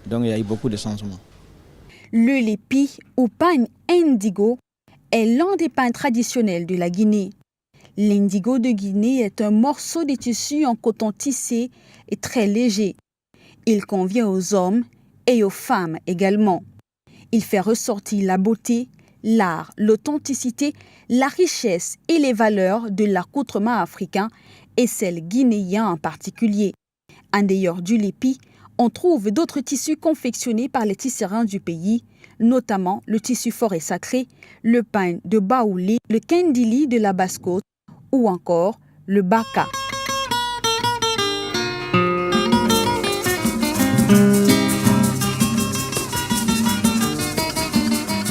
Donc il y a eu beaucoup de changements. Le lépi ou pain indigo est l'un des pains traditionnels de la Guinée. L'indigo de Guinée est un morceau de tissu en coton tissé et très léger. Il convient aux hommes et aux femmes également. Il fait ressortir la beauté, l'art, l'authenticité, la richesse et les valeurs de l'accoutrement africain et celles guinéennes en particulier. En dehors du lépi, on trouve d'autres tissus confectionnés par les tisserands du pays, notamment le tissu forêt sacré, le pain de baoulé, le kendili de la Basse-Côte ou encore le baka.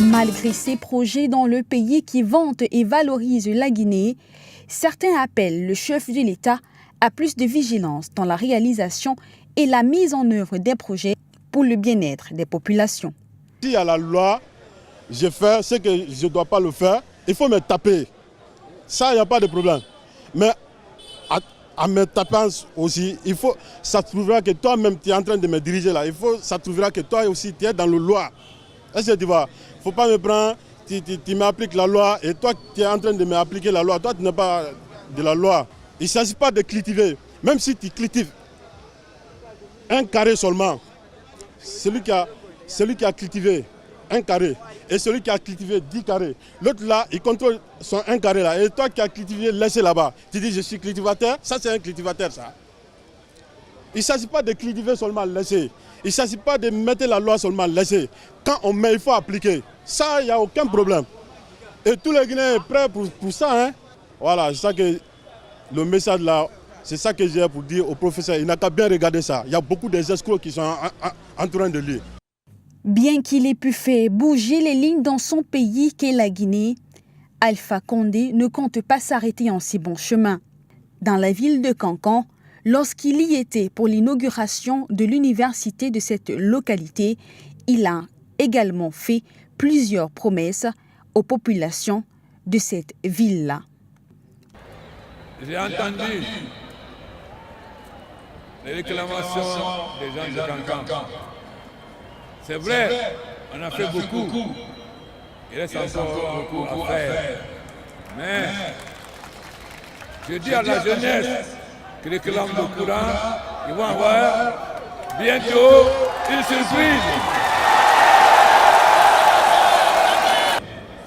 Malgré ces projets dans le pays qui vantent et valorisent la Guinée, certains appellent le chef de l'État à plus de vigilance dans la réalisation et la mise en œuvre des projets pour le bien-être des populations. Si à la loi, je fais ce que je ne dois pas le faire, il faut me taper. Ça, il n'y a pas de problème. Mais en me tapant aussi, ça trouvera que toi-même, tu es en train de me diriger là. Ça trouvera que toi aussi, tu es dans la loi. Est-ce que tu vois? Il ne faut pas me prendre, tu m'appliques la loi et toi, tu es en train de m'appliquer la loi. Toi, tu n'es pas de la loi. Il ne s'agit pas de cultiver. Même si tu cultives un carré seulement, celui qui a cultivé un carré et celui qui a cultivé 10 carrés, l'autre là, il contrôle son un carré là. Et toi qui as cultivé, laissé là-bas, tu dis je suis cultivateur, ça c'est un cultivateur ça. Il ne s'agit pas de cultiver seulement, laisser. Il ne s'agit pas de mettre la loi seulement, laisser. Quand on met, il faut appliquer. Ça, il n'y a aucun problème. Et tous les Guinéens sont prêts pour ça. Hein? Voilà, c'est ça que le message là, c'est ça que j'ai pour dire au professeur. Il n'a qu'à bien regarder ça. Il y a beaucoup d'escrocs qui sont en train de lire. Bien qu'il ait pu faire bouger les lignes dans son pays qu'est la Guinée, Alpha Condé ne compte pas s'arrêter en si bon chemin. Dans la ville de Cancan, lorsqu'il y était pour l'inauguration de l'université de cette localité, il a également fait plusieurs promesses aux populations de cette ville-là. J'ai entendu les réclamations des gens de Cancan. C'est vrai, on a fait beaucoup. Il reste encore beaucoup à faire. Mais je dis à la jeunesse qui réclame le courant, ils vont avoir bientôt une surprise.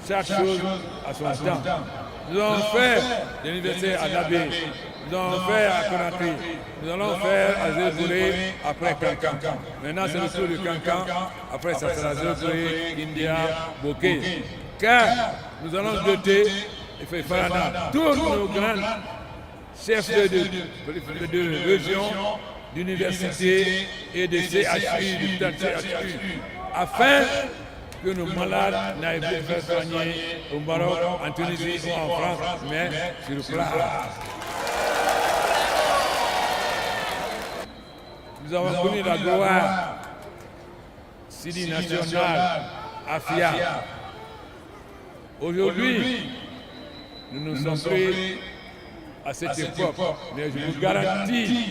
Chaque chose à son temps. Nous allons faire l'université à Nabé, nous allons faire à Conakry, nous allons faire à Zébouré après Cancan. Maintenant c'est le tour de Cancan, après ça sera Zébouré, India, Bokeh. Car nous allons doter Farana, tous nos grands chefs de région, d'université et de CHU, de CHU, afin que nos malades n'aillent plus faire soigner au Maroc, en Tunisie ou en France, mais sur place. Nous avons connu la gloire, Sidi national, Afia. Aujourd'hui, nous nous sommes pris à cette époque, mais je vous garantis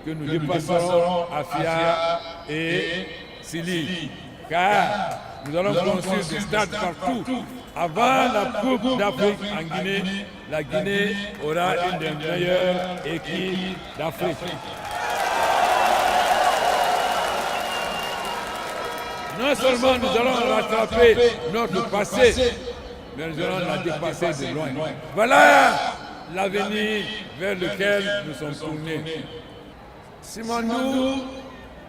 que nous dépasserons Afia et Sili, car nous allons construire des stades partout. Avant la Coupe d'Afrique en Guinée, la Guinée aura une des meilleures équipes d'Afrique. Non seulement nous allons rattraper notre passé, mais nous allons la dépasser de loin. Voilà l'avenir vers lequel nous sommes tournés. Simandou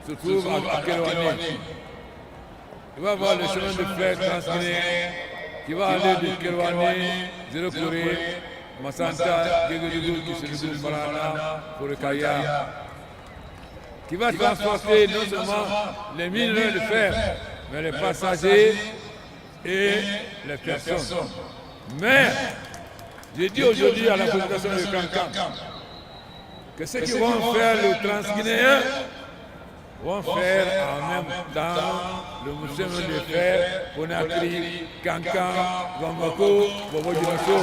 se trouve à Kérouané. Il va voir le chemin de fer transguinéen qui va aller de Kérouané, Zéro-Corée, Massanta, Guéguédougou, Kissédougou, Farana, Forekaya, qui va transporter non seulement les minerais de fer, mais les passagers et les personnes. Mais Je dis aujourd'hui à la population de Kankan que ceux qui vont faire le transguinéen vont faire en même temps le chemin de fer Conakry, Kankan, Bamako, Bobo-Dioulasso.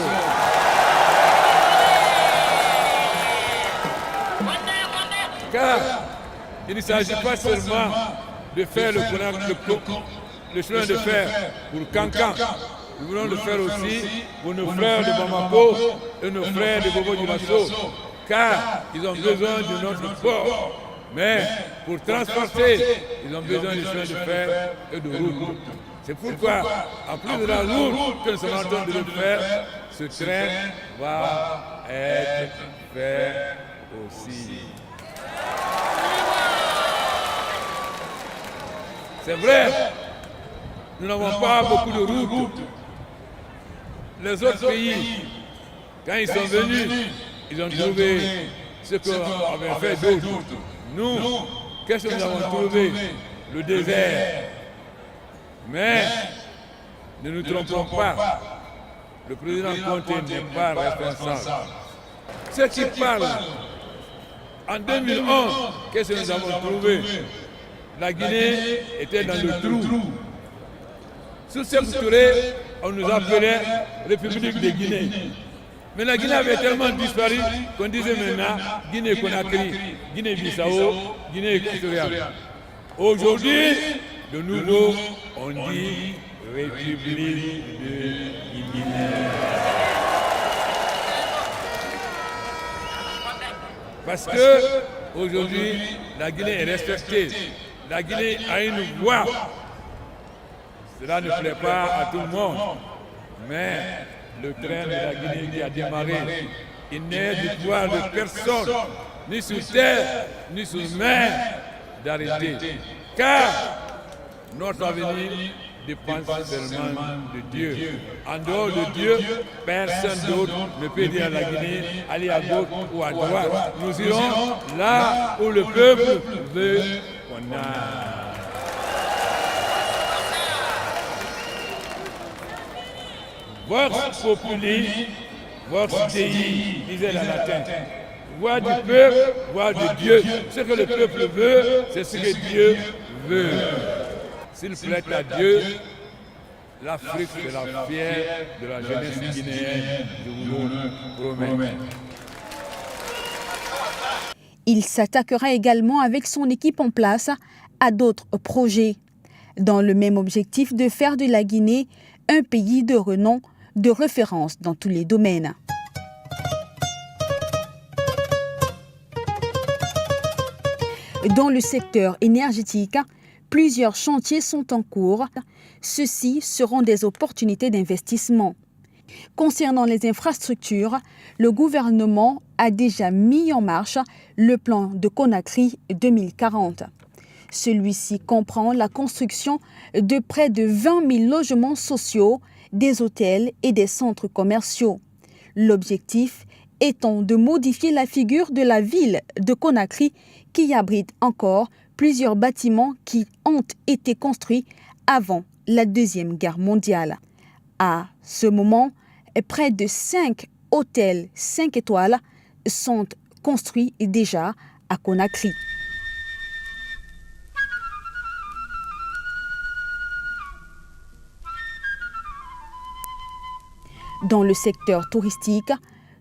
Car il ne s'agit pas seulement de faire le chemin de fer pour Kankan. Nous voulons le faire aussi pour nos frères de Bamako et nos frères de Bobo-Dioulasso, car ils ont besoin de notre port. Mais pour transporter, ils ont besoin de chemin de fer et de route. C'est pourquoi, en plus de la route que nous sommes en train de le faire, ce train va être fait aussi. C'est vrai, nous n'avons pas beaucoup de routes. Les autres pays, quand ils sont venus, ils ont trouvé ce qu'on avait fait d'autres. Nous, qu'est-ce que nous avons trouvé? Le désert. Mais ne nous trompons pas, le président Conté n'est pas responsable. Ceux qui parlent, en 2011, qu'est-ce que nous avons trouvé? La Guinée était dans le trou. Sous Sékou Touré, on nous appelait République de Guinée. Mais la Guinée avait tellement disparu qu'on disait maintenant Guinée-Conakry, Guinée-Bissau, Guinée-Équatoriale. Aujourd'hui, de nouveau, on dit République de Guinée. Parce que aujourd'hui, la Guinée est respectée. La Guinée a une voix. Cela ne plaît pas à tout le monde. Mais le train de la Guinée qui a démarré, il n'est du pouvoir de personne, ni sur terre, ni sur mer, d'arrêter. Car notre avenir dépend seulement de Dieu. En dehors de Dieu, personne d'autre ne peut dire à la Guinée, allez à gauche ou à droite. Nous irons là où le peuple veut qu'on aille. Vox populi, vox Dei, disait la latin. Voix du peuple, voix de Dieu. Ce que le peuple veut, c'est ce que Dieu veut. S'il plaît à Dieu, l'Afrique sera fière de la jeunesse guinéenne, je vous le promets. Il s'attaquera également avec son équipe en place à d'autres projets, dans le même objectif de faire de la Guinée un pays de renom, de référence dans tous les domaines. Dans le secteur énergétique, plusieurs chantiers sont en cours. Ceux-ci seront des opportunités d'investissement. Concernant les infrastructures, le gouvernement a déjà mis en marche le plan de Conakry 2040. Celui-ci comprend la construction de près de 20 000 logements sociaux, des hôtels et des centres commerciaux. L'objectif étant de modifier la figure de la ville de Conakry qui abrite encore plusieurs bâtiments qui ont été construits avant la Deuxième Guerre mondiale. À ce moment, près de 5 hôtels 5 étoiles sont construits déjà à Conakry. Dans le secteur touristique,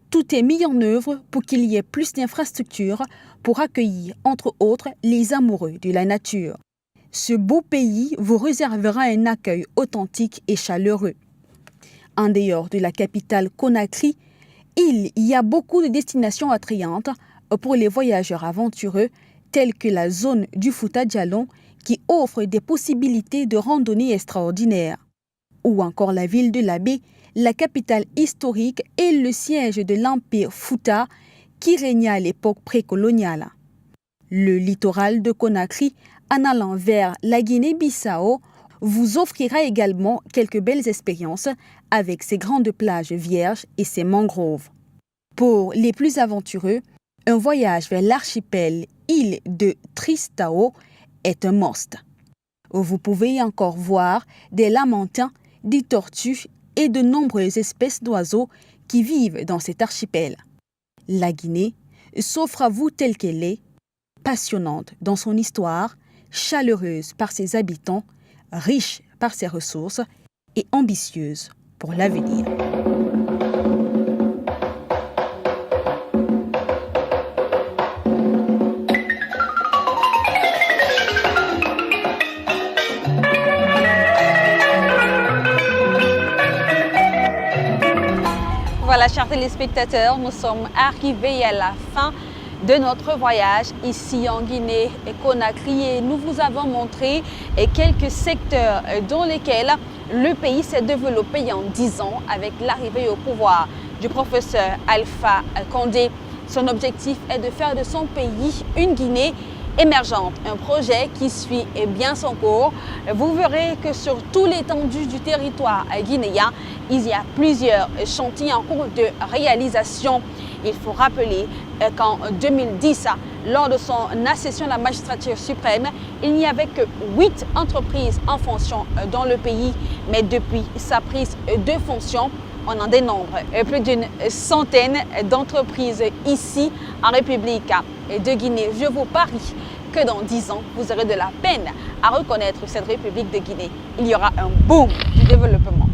tout est mis en œuvre pour qu'il y ait plus d'infrastructures pour accueillir, entre autres, les amoureux de la nature. Ce beau pays vous réservera un accueil authentique et chaleureux. En dehors de la capitale Conakry, il y a beaucoup de destinations attrayantes pour les voyageurs aventureux, telles que la zone du Fouta Djallon, qui offre des possibilités de randonnée extraordinaires, ou encore la ville de Labé, la capitale historique et le siège de l'Empire Fouta qui régna à l'époque précoloniale. Le littoral de Conakry, en allant vers la Guinée-Bissau, vous offrira également quelques belles expériences avec ses grandes plages vierges et ses mangroves. Pour les plus aventureux, un voyage vers l'archipel île de Tristão est un must. Vous pouvez encore voir des lamantins, des tortues et de nombreuses espèces d'oiseaux qui vivent dans cet archipel. La Guinée s'offre à vous telle qu'elle est, passionnante dans son histoire, chaleureuse par ses habitants, riche par ses ressources et ambitieuse pour l'avenir. Voilà, chers téléspectateurs, nous sommes arrivés à la fin de notre voyage ici en Guinée et Conakry et nous vous avons montré quelques secteurs dans lesquels le pays s'est développé en 10 ans avec l'arrivée au pouvoir du professeur Alpha Condé. Son objectif est de faire de son pays une Guinée émergente, un projet qui suit bien son cours. Vous verrez que sur toute l'étendue du territoire guinéen, il y a plusieurs chantiers en cours de réalisation. Il faut rappeler qu'en 2010, lors de son accession à la magistrature suprême, il n'y avait que 8 entreprises en fonction dans le pays. Mais depuis sa prise de fonction, on en dénombre plus d'une centaine d'entreprises ici en République de Guinée. Je vous parie que dans 10 ans, vous aurez de la peine à reconnaître cette République de Guinée. Il y aura un boom du développement.